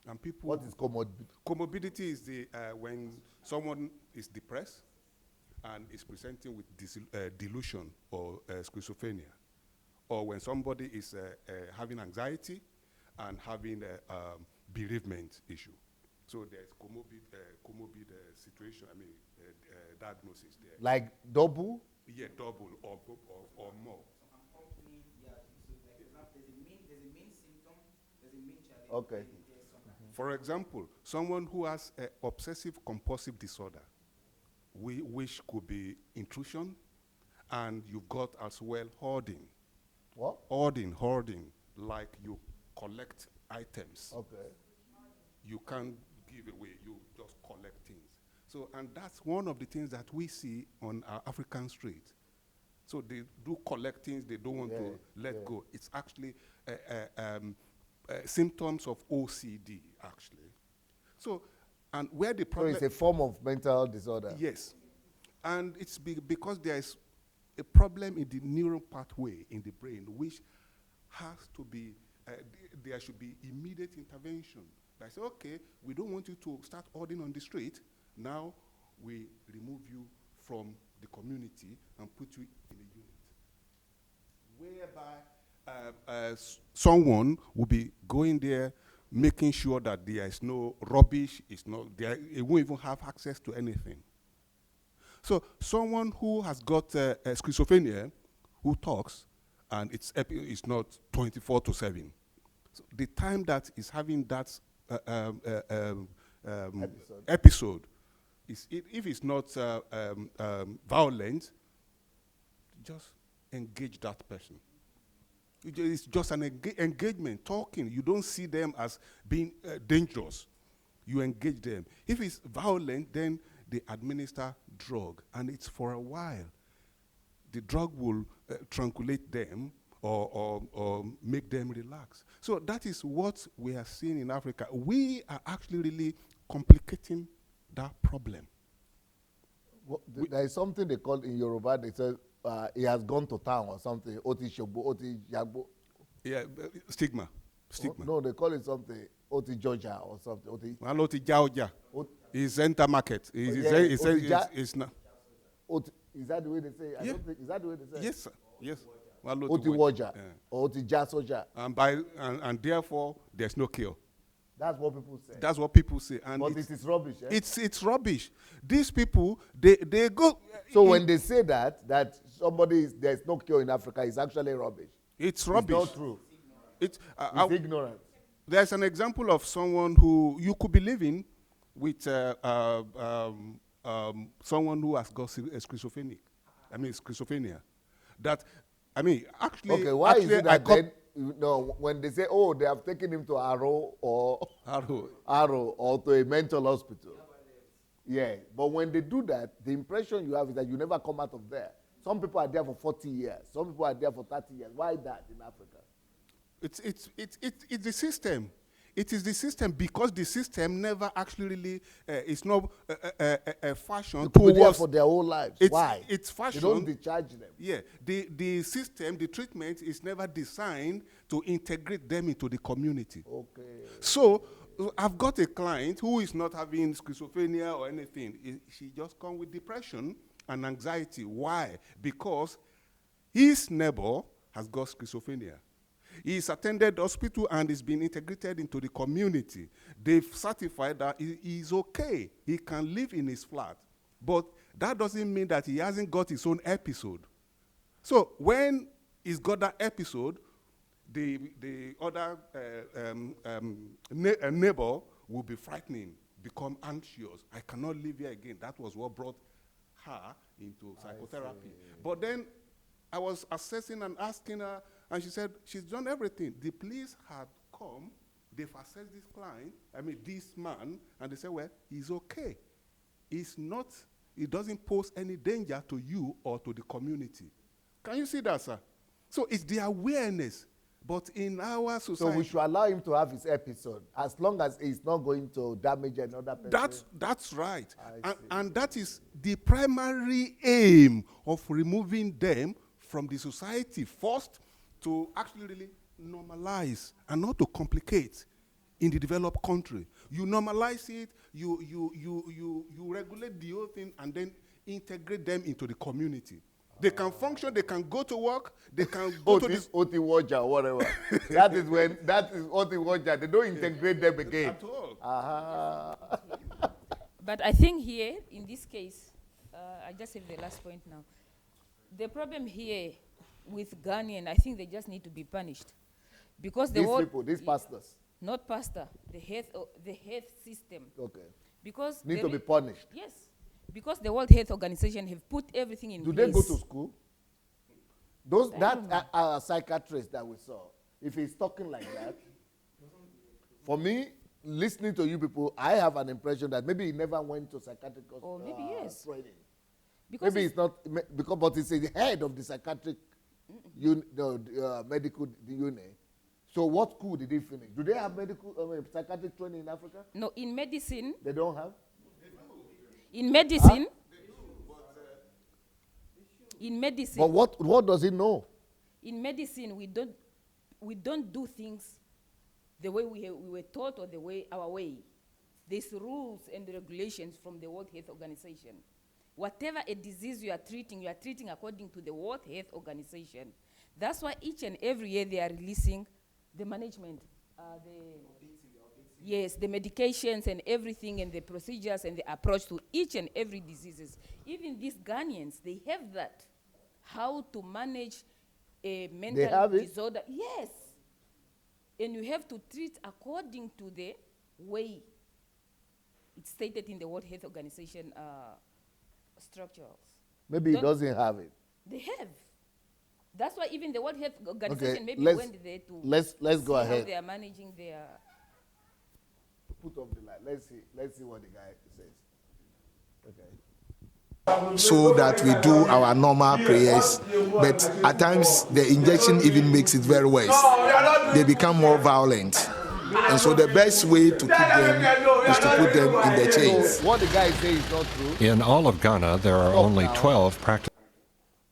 And people... What is comorbidity? Comorbidity is when someone is depressed and is presenting with delusion or schizophrenia, or when somebody is having anxiety and having a bereavement issue. So there's comorbid situation, diagnosis there. Like double? Yeah, double or more. Okay. For example, someone who has an obsessive-compulsive disorder, which could be intrusion, and you've got as well hoarding. What? Hoarding, like you collect items. Okay. You can't give away, you just collect things. So, and that's one of the things that we see on our African street. So they do collect things they don't want to let go. It's actually symptoms of OCD, actually. So, and where the problem... So it's a form of mental disorder? Yes. And it's because there is a problem in the neural pathway in the brain, which has to be, there should be immediate intervention. I say, okay, we don't want you to start hoarding on the street. Now we remove you from the community and put you in a unit. Whereby someone will be going there, making sure that there is no rubbish, it won't even have access to anything. So someone who has got schizophrenia, who talks, and it's not 24/7. So the time that is having that episode, if it's not violent, just engage that person. It's just an engagement, talking. You don't see them as being dangerous. You engage them. If it's violent, then they administer drug, and it's for a while. The drug will tranquilate them or make them relax. So that is what we are seeing in Africa. We are actually really complicating that problem. Well, there is something they call in Yoruba, they say he has gone to town or something. Oti Shobo, Oti Yagbo. Yeah, stigma. No, they call it something. Oti Georgia or something. Oti Georgia. It's enter market. It's not. Is that the way they say? I don't think, is that the way they say? Yes, sir. Yes. Oti Waja or Oti Jasoja. And therefore, there's no cure. That's what people say. That's what people say. And but it is rubbish. Eh? It's rubbish. These people, they go. So when they say that there's no cure in Africa, it's actually rubbish. It's rubbish. It's not true. It's ignorant. There's an example of someone who you could be living with someone who has got schizophrenia. Actually. Okay, why is it that then, when they say, oh, they have taken him to Arrow or to a mental hospital. Yeah, but when they do that, the impression you have is that you never come out of there. Some people are there for 40 years. Some people are there for 30 years. Why that in Africa? It's the system. It is the system, because the system never actually really it's not a fashion. They could be there for their whole lives. Why? It's fashion. They don't discharge them. Yeah, the system, the treatment is never designed to integrate them into the community. Okay. So I've got a client who is not having schizophrenia or anything. She just come with depression, and anxiety. Why? Because his neighbor has got schizophrenia. He's attended hospital and is being integrated into the community. They've certified that he is okay. He can live in his flat. But that doesn't mean that he hasn't got his own episode. So when he's got that episode, the other neighbor will be frightening, become anxious. I cannot live here again. That was what brought her into psychotherapy. But then I was assessing and asking her, and she said she's done everything. The police had come, they've assessed this client, this man, and they said, well, he's okay. It doesn't pose any danger to you or to the community. Can you see that, sir? So it's the awareness. But in our society... So we should allow him to have his episode, as long as he's not going to damage another person. That's right. And that is the primary aim of removing them from the society. First, to actually really normalize and not to complicate in the developed country. You normalize it, you regulate the whole thing, and then integrate them into the community. They can function, they can go to work, they can go to this OT watcher, whatever. that is OT watcher. They don't integrate them again. At all. But I think here, in this case, I just have the last point now. The problem here with Ghanaian, I think they just need to be punished. Because these pastors. Not pastor, the health system. Okay. Because need to be punished. Yes. Because the World Health Organization have put everything in place. Do they go to school? That are psychiatrists that we saw. If he's talking like that, for me, listening to you people, I have an impression that maybe he never went to psychiatric or maybe yes. training. Because maybe it's not, but it's the head of the psychiatric medical unit. So what school did he finish? Do they have psychiatric training in Africa? No, in medicine. They don't have? In medicine. In medicine. But what does he know? In medicine, we don't do things the way we were taught or the way our way. There's rules and regulations from the World Health Organization. Whatever a disease you are treating according to the World Health Organization. That's why each and every year they are releasing the management, yes, the medications and everything and the procedures and the approach to each and every diseases. Even these Ghanaians, they have that. How to manage a mental disorder. Yes. And you have to treat according to the way it's stated in the World Health Organization structures. Maybe he doesn't have it. They have. That's why even the World Health Organization maybe went there to let's go ahead. How they are managing their... Put off the light. Let's see what the guy says. Okay. So that we do our normal prayers, but at times the injection even makes it very worse. They become more violent. And so the best way to keep them is to put them in the chains. So what the guy says is not true. In all of Ghana, there are only 12 practical.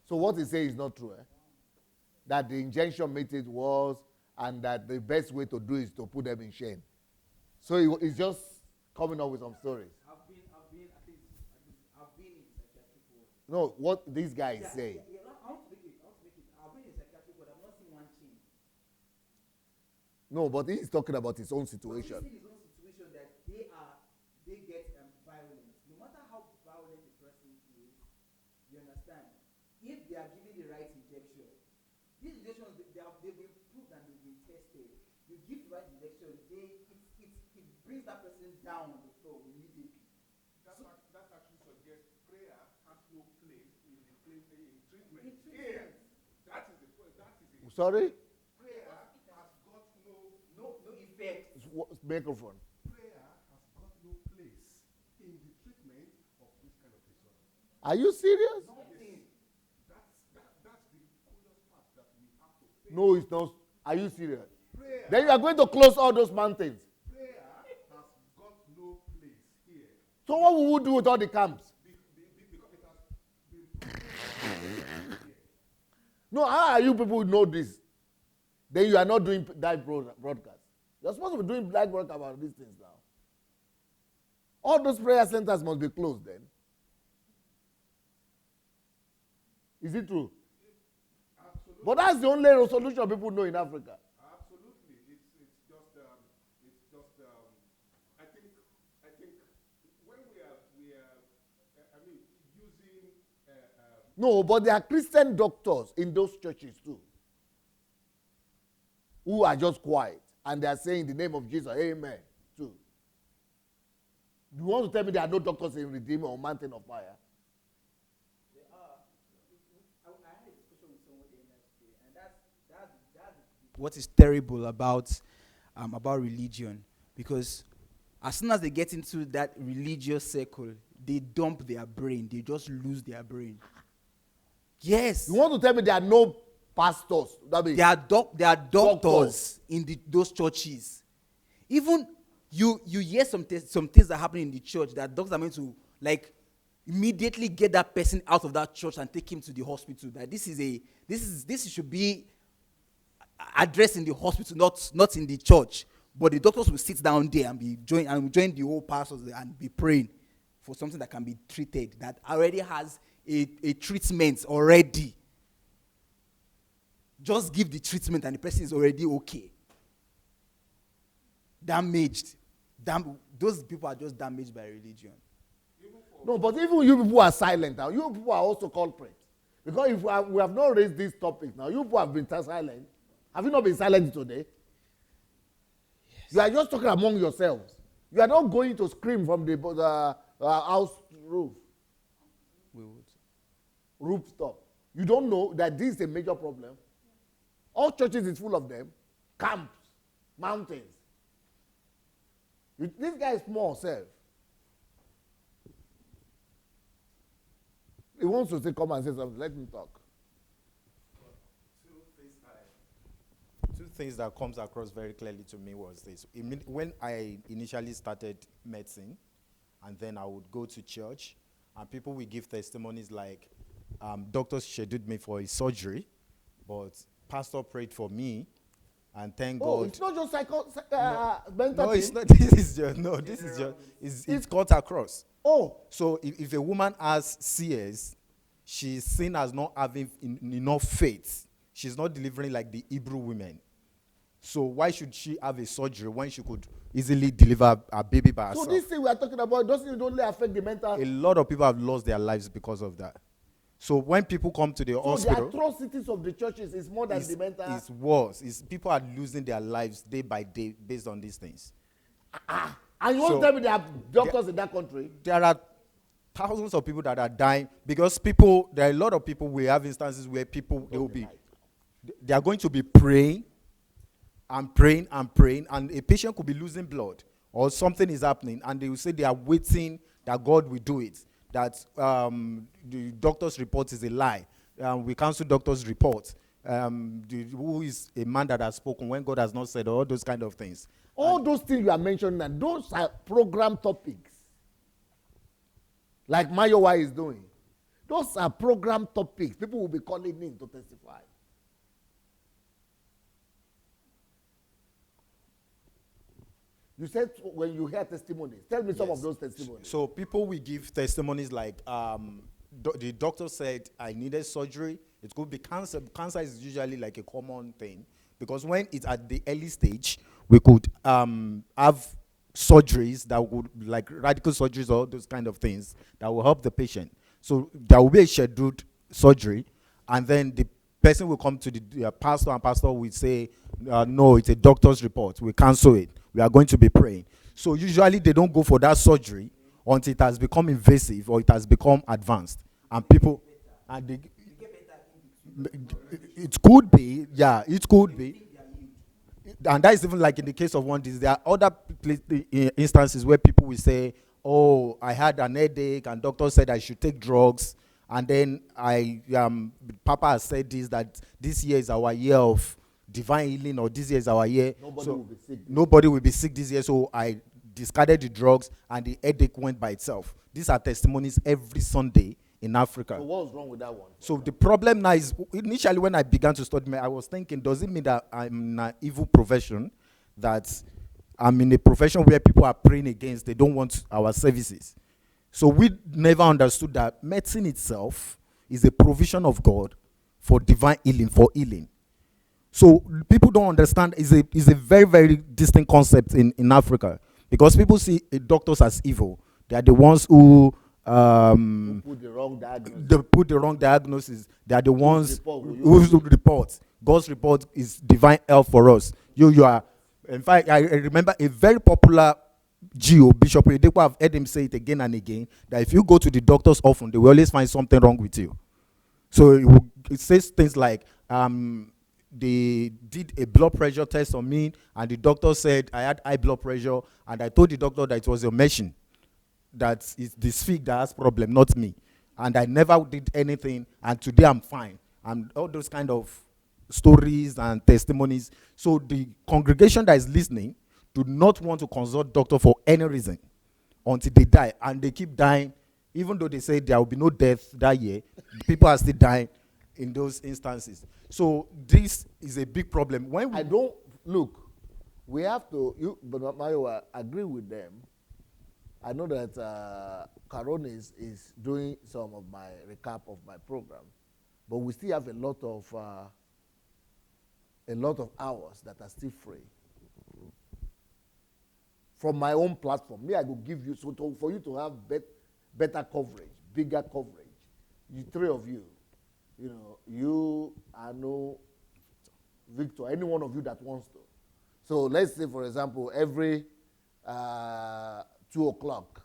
So what he says is not true. That the injection made it worse, and that the best way to do is to put them in shame. So he's just coming up with some stories. I've been in psychiatric ward. No, what these guys say. I want to make it. I've been in psychiatric ward. I've not seen one change. No, but he's talking about his own situation. But he's in his own situation that they get violent. No matter how violent the person is, you understand? If they are given the right injection, these injections they've been proved and they've been tested. You give the right injection, it brings that person down on the floor immediately. That actually suggests prayer has no place in treatment. Here, that is the point. Sorry? Prayer has got no effect. Microphone. Prayer has got no place in the treatment of this kind of disorder. Are you serious? That's the coolest part that we have to face. No, it's not. Are you serious? Prayer. Then you are going to close all those mountains. Prayer has got no place here. So what will we do with all the camps? Because it has been No, how are you people know this? Then you are not doing live broadcast. You're supposed to be doing live broadcast about these things now. All those prayer centers must be closed then. Is it true? Absolutely. But that's the only solution people know in Africa. Absolutely. It's just I think when we are using No, but there are Christian doctors in those churches too, who are just quiet and they are saying the name of Jesus, amen, too. You want to tell me there are no doctors in Redeemer or Mountain of Fire? What is terrible about religion, because as soon as they get into that religious circle, they dump their brain. They just lose their brain. Yes. You want to tell me there are no pastors? That means there are doctors in those churches. Even you hear some things that happen in the church that doctors are meant to like immediately get that person out of that church and take him to the hospital. That this should be addressed in the hospital, not in the church. But the doctors will sit down there and join the whole pastors and be praying for something that can be treated, that already has a treatment already. Just give the treatment and the person is already okay. Damaged. Those people are just damaged by religion. No, but even you people are silent now. You people are also culprits. Because if we have not raised this topic now, you people have been silent. Have you not been silent today? Yes. You are just talking among yourselves. You are not going to scream from the house roof. We would. Rooftop. You don't know that this is a major problem. All churches is full of them. Camps, mountains. This guy is small self. He wants to say, come and say something. Let me talk. Two things that comes across very clearly to me was this. When I initially started medicine, and then I would go to church, and people will give testimonies like, doctors scheduled me for a surgery, but pastor prayed for me, and thank God. It's not just mental. No, it's not. It's cut across. Oh. So if a woman has CS, she's seen as not having enough faith. She's not delivering like the Hebrew women. So why should she have a surgery when she could easily deliver a baby by herself? So this thing we are talking about doesn't only affect the mental. A lot of people have lost their lives because of that. So when people come to the hospital, the atrocities of the churches is more than the mental. It's worse. People are losing their lives day by day based on these things. And you want to tell me there are doctors in that country? There are thousands of people that are dying because there are a lot of people. We have instances where they are going to be praying and praying and praying, and a patient could be losing blood or something is happening, and they will say they are waiting that God will do it. That the doctor's report is a lie. We cancel doctor's report. Who is a man that has spoken when God has not said, all those kind of things. All those things you are mentioning, and those are program topics. Like Mayowa is doing. Those are program topics. People will be calling in to testify. You said when you hear testimonies. Tell me some of those testimonies. So people will give testimonies like, the doctor said I needed surgery. It could be cancer. Cancer is usually like a common thing. Because when it's at the early stage, we could have surgeries that would, like radical surgeries or those kind of things, that will help the patient. So there will be a scheduled surgery, and then the person will come to the pastor, and pastor will say, no, it's a doctor's report. We cancel it. We are going to be praying. So usually they don't go for that surgery until it has become invasive or it has become advanced. And people, and it could be, yeah, it could be. And that is even like in the case of one disease. There are other instances where people will say, oh, I had an headache and doctor said I should take drugs. And then Papa has said that this year is our year of divine healing, or this year is our year. Nobody will be sick this year. So I discarded the drugs and the headache went by itself. These are testimonies every Sunday in Africa. So what's wrong with that one? So the problem now is, initially when I began to study, I was thinking, does it mean that I'm in an evil profession? That I'm in a profession where people are praying against, they don't want our services. So we never understood that medicine itself is a provision of God for divine healing, for healing. So people don't understand, is a very, very distinct concept in Africa, because people see doctors as evil. They are the ones who Put the wrong diagnosis. they put the wrong diagnosis. They are the ones report? whose report. God's report is divine health for us. You are. In fact, I remember a very popular GO, Bishop Oyedepo, I've heard him say it again and again, that if you go to the doctors often, they will always find something wrong with you. So it says things like, they did a blood pressure test on me, and the doctor said I had high blood pressure, and I told the doctor that it was your machine, that it's the sphic that has problem, not me. And I never did anything, and today I'm fine. And all those kind of stories and testimonies. So the congregation that is listening do not want to consult doctor for any reason until they die, and they keep dying. Even though they say there will be no death that year, people are still dying in those instances. So this is a big problem. When we I don't look. We have to. But Mayo, I agree with them. I know that Caronis is doing some of my recap of my program, but we still have a lot of hours that are still free. From my own platform, me, I will give you for you to have better coverage, bigger coverage. You three of you, you, I know, Victor, any one of you that wants to. So let's say, for example, every 2 o'clock,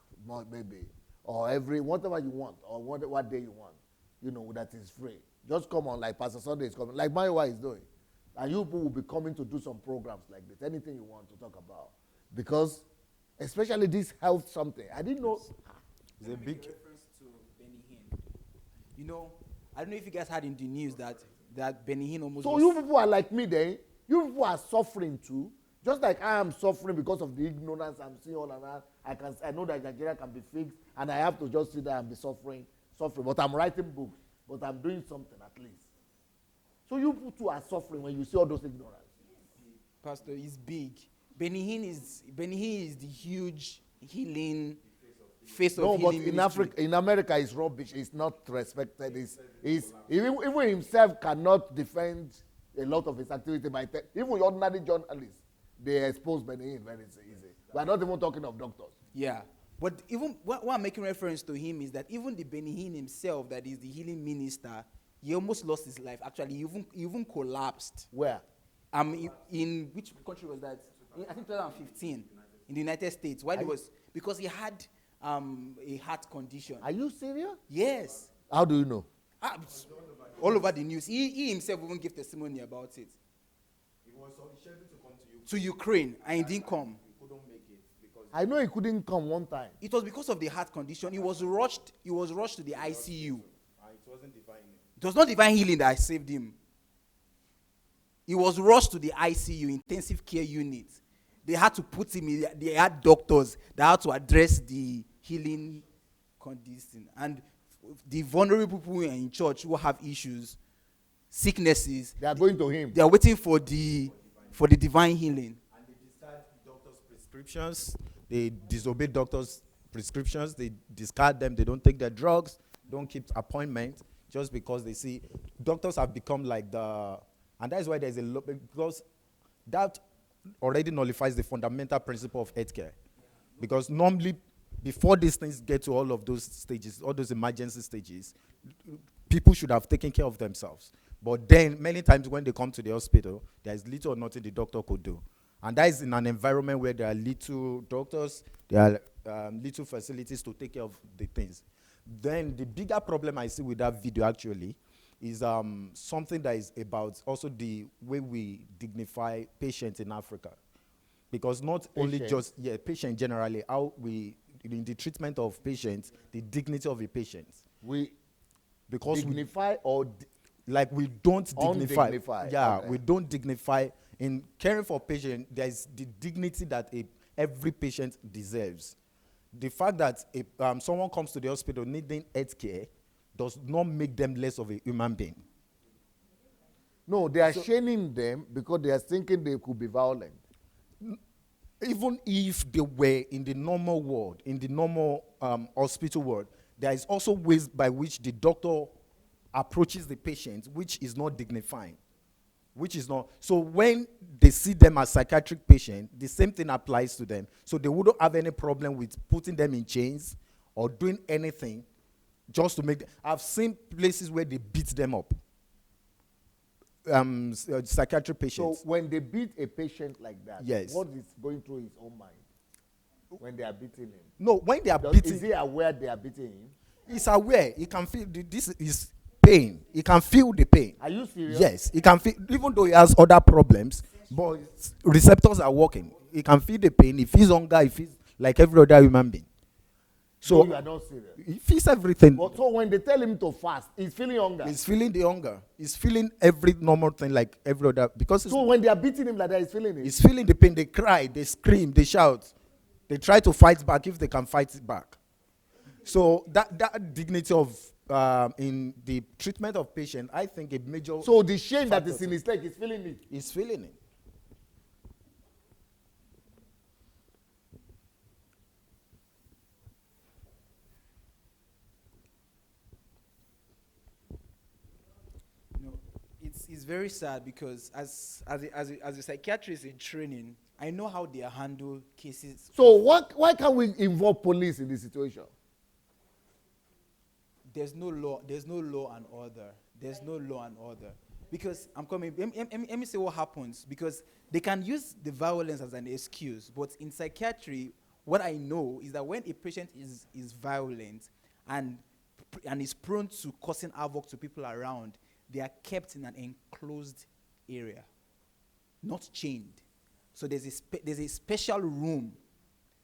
maybe, or every whatever you want, or what day you want, that is free. Just come on, like Pastor Sunday is coming, like my wife is doing, and you people will be coming to do some programs like this. Anything you want to talk about, because especially this health something, I didn't know. It's a big reference to Benny Hinn. I don't know if you guys heard in the news that Benny Hinn almost. So you people are like me then. You people are suffering too, just like I am suffering because of the ignorance I'm seeing all around. I know that Nigeria can be fixed, and I have to just sit there and be suffering. But I'm writing books, but I'm doing something at least. So you people too are suffering when you see all those ignorance. Pastor, is big. Benny Hinn is the huge healing face of healing. No, but in ministry. Africa, in America, it's rubbish. It's not respected. Even himself cannot defend a lot of his activity by even ordinary journalists. They expose Benny Hinn very easy. We are not even talking of doctors. Yeah, but even what I'm making reference to him is that even the Benny Hinn himself, that is the healing minister, he almost lost his life. Actually, he even collapsed. Where? In which country was that? I think 2015 in the United States. Why? Because he had a heart condition. Are you serious? Yes. How do you know? All over the news. He himself even gave testimony about it. He was scheduled to come to Ukraine, and he didn't come. He couldn't make it because I know he couldn't come one time. It was because of the heart condition. He was rushed to the ICU. it wasn't divine. It was not divine healing that saved him. He was rushed to the ICU, intensive care unit. They had to put him in, they had doctors that had to address the healing condition. And the vulnerable people in church who have issues, sicknesses, They are going to him. they are waiting for the divine healing. And they discard doctors' prescriptions. They disobey doctors' prescriptions. They discard them. They don't take their drugs. Don't keep appointments just because they see doctors have become like and that is why there's a lot, because that already nullifies the fundamental principle of healthcare. Because normally, before these things get to all of those stages, all those emergency stages, people should have taken care of themselves. But then, many times when they come to the hospital, there is little or nothing the doctor could do. And that is in an environment where there are little doctors, there are little facilities to take care of the things. Then the bigger problem I see with that video actually is something that is about also the way we dignify patients in Africa. Because not only just, patient generally, how we, in the treatment of patients, the dignity of a patient. We dignify we don't dignify. Undignify. Yeah, Okay. we don't dignify. In caring for patient, there is the dignity that every patient deserves. The fact that someone comes to the hospital needing health care does not make them less of a human being. No, they are shaming them because they are thinking they could be violent. Even if they were in the normal world, in the normal hospital world, there is also ways by which the doctor approaches the patient, which is not dignifying, which is not. So when they see them as psychiatric patients, the same thing applies to them. So they wouldn't have any problem with putting them in chains or doing anything just to make them. I've seen places where they beat them up. Psychiatric patients. So when they beat a patient like that, Yes. what is going through his own mind when they are beating him? No, when they are beating, Is he aware they are beating him? he's aware. He can feel this is pain. He can feel the pain. Are you serious? Yes, he can feel, even though he has other problems, but his receptors are working. He can feel the pain. He feels hunger. He feels like every other human being. So So you are not serious. he feels everything. But so when they tell him to fast, he's feeling hunger. He's feeling the hunger. He's feeling every normal thing like every other, because So when they are beating him like that, he's feeling it. he's feeling the pain. They cry, they scream, they shout. They try to fight back if they can fight it back. So that dignity of in the treatment of patient, I think a major. So the shame that factor is in his leg, he's feeling it. He's feeling it. No, it's very sad because as a psychiatrist in training, I know how they handle cases. So why can't we involve police in this situation? There's no law and order. There's no law and order. Because I'm coming, let me say what happens. Because they can use the violence as an excuse, but in psychiatry, what I know is that when a patient is violent and is prone to causing havoc to people around, they are kept in an enclosed area, not chained. So there's a special room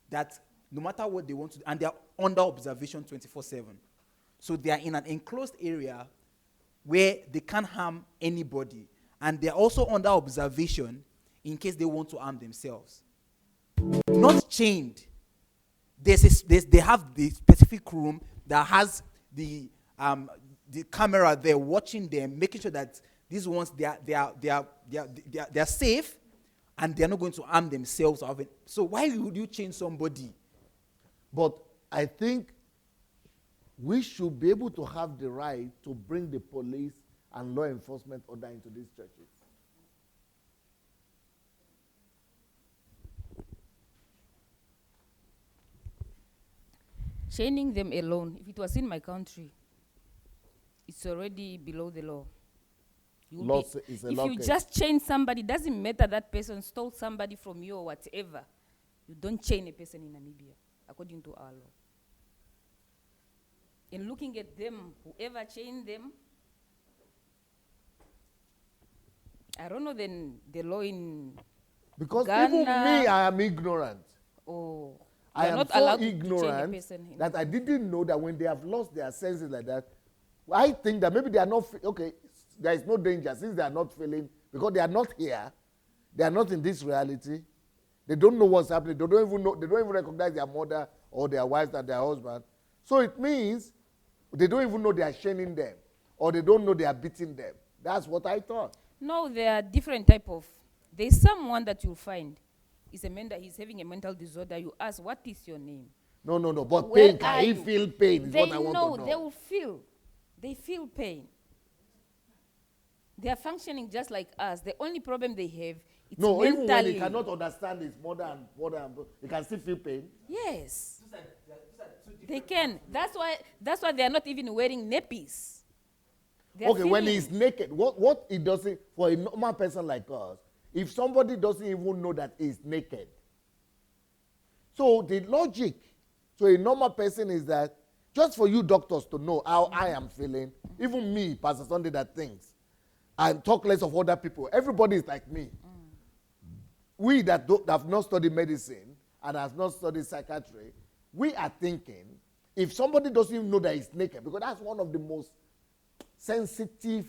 that no matter what they want to do, and they are under observation 24/7. So they are in an enclosed area where they can't harm anybody. And they are also under observation in case they want to harm themselves. Not chained. They have the specific room that has the camera there watching them, making sure that these ones they are safe and they are not going to harm themselves. So why would you chain somebody? But I think we should be able to have the right to bring the police and law enforcement order into these churches. Chaining them alone, if it was in my country, it's already below the law. If you just chain somebody, doesn't matter that person stole somebody from you or whatever, you don't chain a person in Namibia, according to our law. In looking at them, whoever chained them, I don't know the law in Because Ghana. even me, I am ignorant. Oh, I you're am not so allowed to chain a ignorant person in that I didn't know that when they have lost their senses like that, I think that maybe they are not, okay, there is no danger since they are not feeling, because they are not here, they are not in this reality, they don't know what's happening, they don't even recognize their mother or their wives and their husband. So it means they don't even know they are chaining them, or they don't know they are beating them. That's what I thought. No, there are different type of. There's someone that you'll find is he's having a mental disorder. You ask, what is your name? No. But Where pain, are can he you? feel pain is They what I want know, to know. they will feel. They feel pain. They are functioning just like us. The only problem they have is No, mentally. even when he cannot understand his mother and he can still feel pain. Yes. They can. That's why they are not even wearing nappies. They are Okay, when feeling. he's naked, what he doesn't, for a normal person like us, if somebody doesn't even know that he's naked. So the logic to a normal person is that just for you doctors to know how I am feeling, even me, Pastor Sunday, that thinks, and talk less of other people, everybody is like me. We that have not studied medicine and have not studied psychiatry, we are thinking, if somebody doesn't even know that he's naked, because that's one of the most sensitive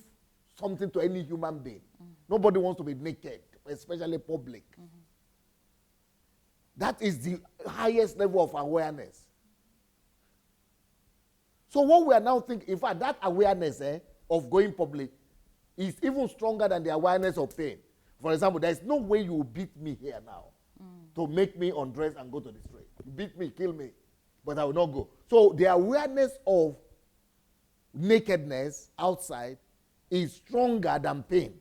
something to any human being. Nobody wants to be naked, especially public. That is the highest level of awareness. So what we are now thinking, in fact, that awareness of going public is even stronger than the awareness of pain. For example, there is no way you will beat me here now to make me undress and go to the street. Beat me, kill me, but I will not go. So the awareness of nakedness outside is stronger than pain.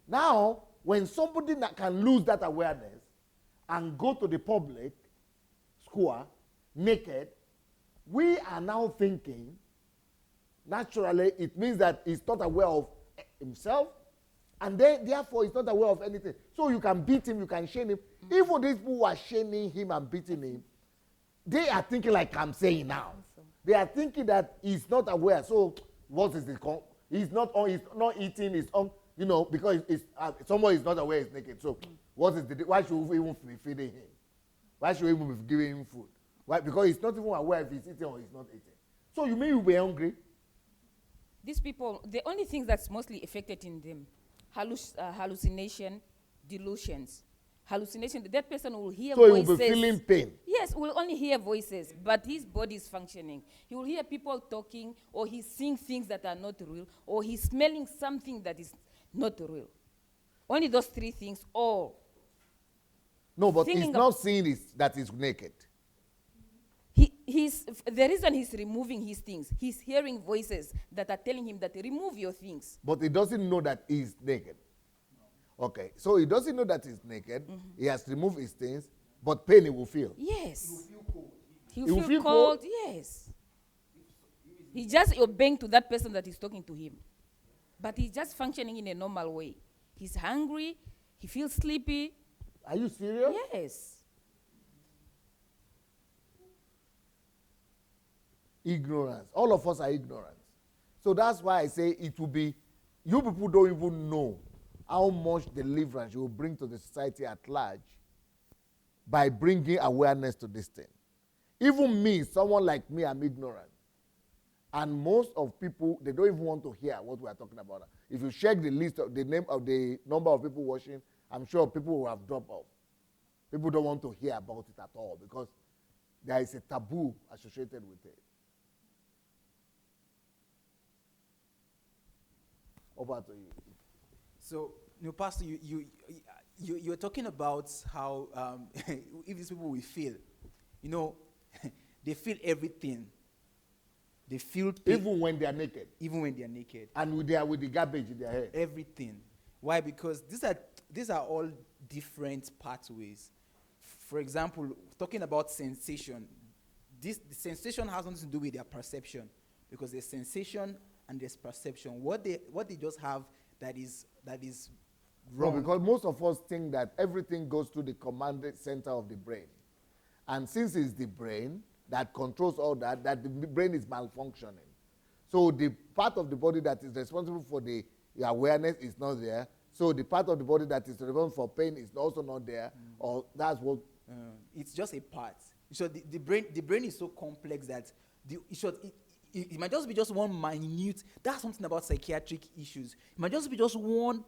Now, when somebody that can lose that awareness and go to the public square naked, we are now thinking, naturally, it means that he's not aware of himself, and then therefore he's not aware of anything. So you can beat him, you can shame him. Even these people who are shaming him and beating him, they are thinking like I'm saying now. They are thinking that he's not aware. So what is the he's not eating, he's on, you know, because someone is not aware he's naked. So what is why should we even be feeding him? Why should we even be giving him food? Why? Because he's not even aware if he's eating or he's not eating. So you mean you'll be hungry? These people, the only thing that's mostly affected in them, hallucination, delusions. Hallucination, that person will hear voices. So voices. he will be feeling pain. Yes, will only hear voices, but his body is functioning. He will hear people talking, or he's seeing things that are not real, or he's smelling something that is not real. Only those three things, all. No, but he's not seeing that he's naked. The reason he's removing his things, he's hearing voices that are telling him that remove your things. But he doesn't know that he's naked. Okay, so he doesn't know that he's naked. He has removed his things, but pain he will feel. Yes. He will feel cold. He will feel cold, yes. He's just obeying to that person that is talking to him. But he's just functioning in a normal way. He's hungry, he feels sleepy. Are you serious? Yes. Ignorance. All of us are ignorant. So that's why I say it will be, you people don't even know how much deliverance you will bring to the society at large by bringing awareness to this thing. Even me, someone like me, I'm ignorant. And most of people, they don't even want to hear what we are talking about. If you check the list of the number of people watching, I'm sure people will have dropped off. People don't want to hear about it at all because there is a taboo associated with it. Over to you. So, Pastor, you're talking about how if these people will feel, they feel everything. They feel pain. Even when they are naked. Even when they are naked. And they are with the garbage in their head. Everything. Why? Because these are all different pathways. For example, talking about sensation, the sensation has nothing to do with their perception, because there's sensation and there's perception. What they just have that is wrong. No, because most of us think that everything goes to the command center of the brain. And since it's the brain that controls all that the brain is malfunctioning. So the part of the body that is responsible for the awareness is not there. So the part of the body that is responsible for pain is also not there. Or that's what... it's just a part. So the brain is so complex that it might just be just one minute. That's something about psychiatric issues. It might just be just one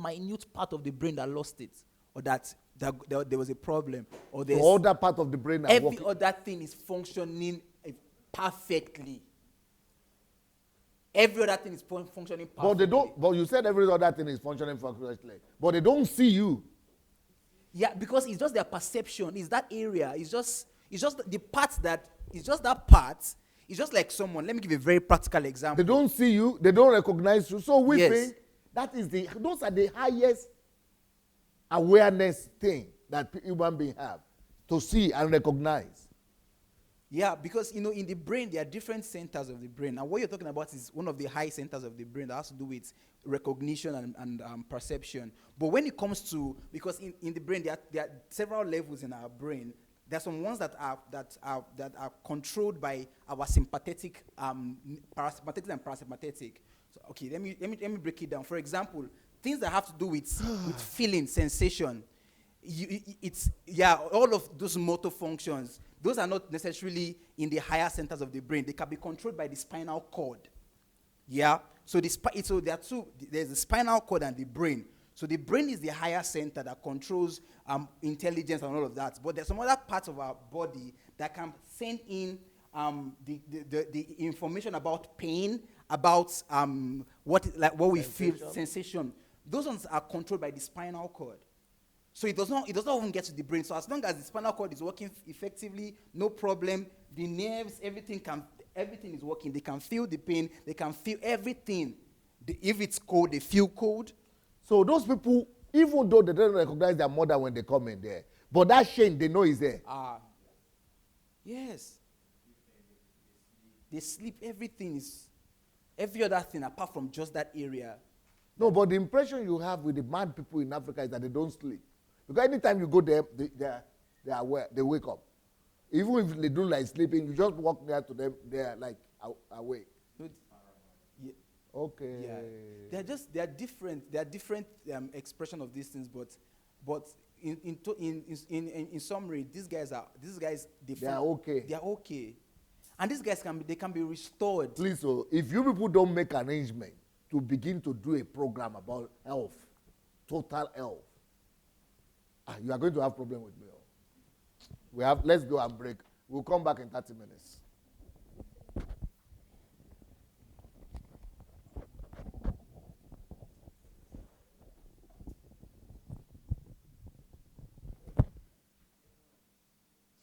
minute part of the brain that lost it, or that there was a problem, or there's all that part of the brain. Every other thing is functioning perfectly. Every other thing is functioning perfectly. But they don't. But you said every other thing is functioning perfectly. But they don't see you. Yeah, because it's just their perception. It's that area. It's just the part that. It's just that part. It's just like someone. Let me give a very practical example. They don't see you. They don't recognize you. So we think that is those are the highest awareness thing that human beings have, to see and recognize. Yeah, because in the brain there are different centers of the brain, and what you're talking about is one of the high centers of the brain that has to do with recognition and perception. But when it comes to, because in the brain there are several levels in our brain. There are some ones that are controlled by our sympathetic, parasympathetic and parasympathetic. So, okay, let me break it down. For example, things that have to do with feeling, sensation. All of those motor functions. Those are not necessarily in the higher centers of the brain. They can be controlled by the spinal cord. Yeah. So there are two. There's the spinal cord and the brain. So the brain is the higher center that controls intelligence and all of that. But there's some other parts of our body that can send in the information about pain, about what we feel, sensation. Those ones are controlled by the spinal cord. So it does not even get to the brain. So as long as the spinal cord is working effectively, no problem. The nerves, everything everything is working. They can feel the pain. They can feel everything. If it's cold, they feel cold. So those people, even though they don't recognize their mother when they come in there, but that shame they know is there. Yes. They sleep. Everything is, every other thing apart from just that area. No, but the impression you have with the mad people in Africa is that they don't sleep. Because anytime you go there, they are aware, they wake up. Even if they don't like sleeping, you just walk near to them, they are like awake. Yeah. Okay. Yeah. They are different. They are different expression of these things, but in summary, these guys they are okay. They are okay, and these guys can be restored. Please, so if you people don't make arrangement to begin to do a program about health, total health, you are going to have problem with me. Let's go and break. We'll come back in 30 minutes.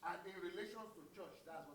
And in relation to church, that's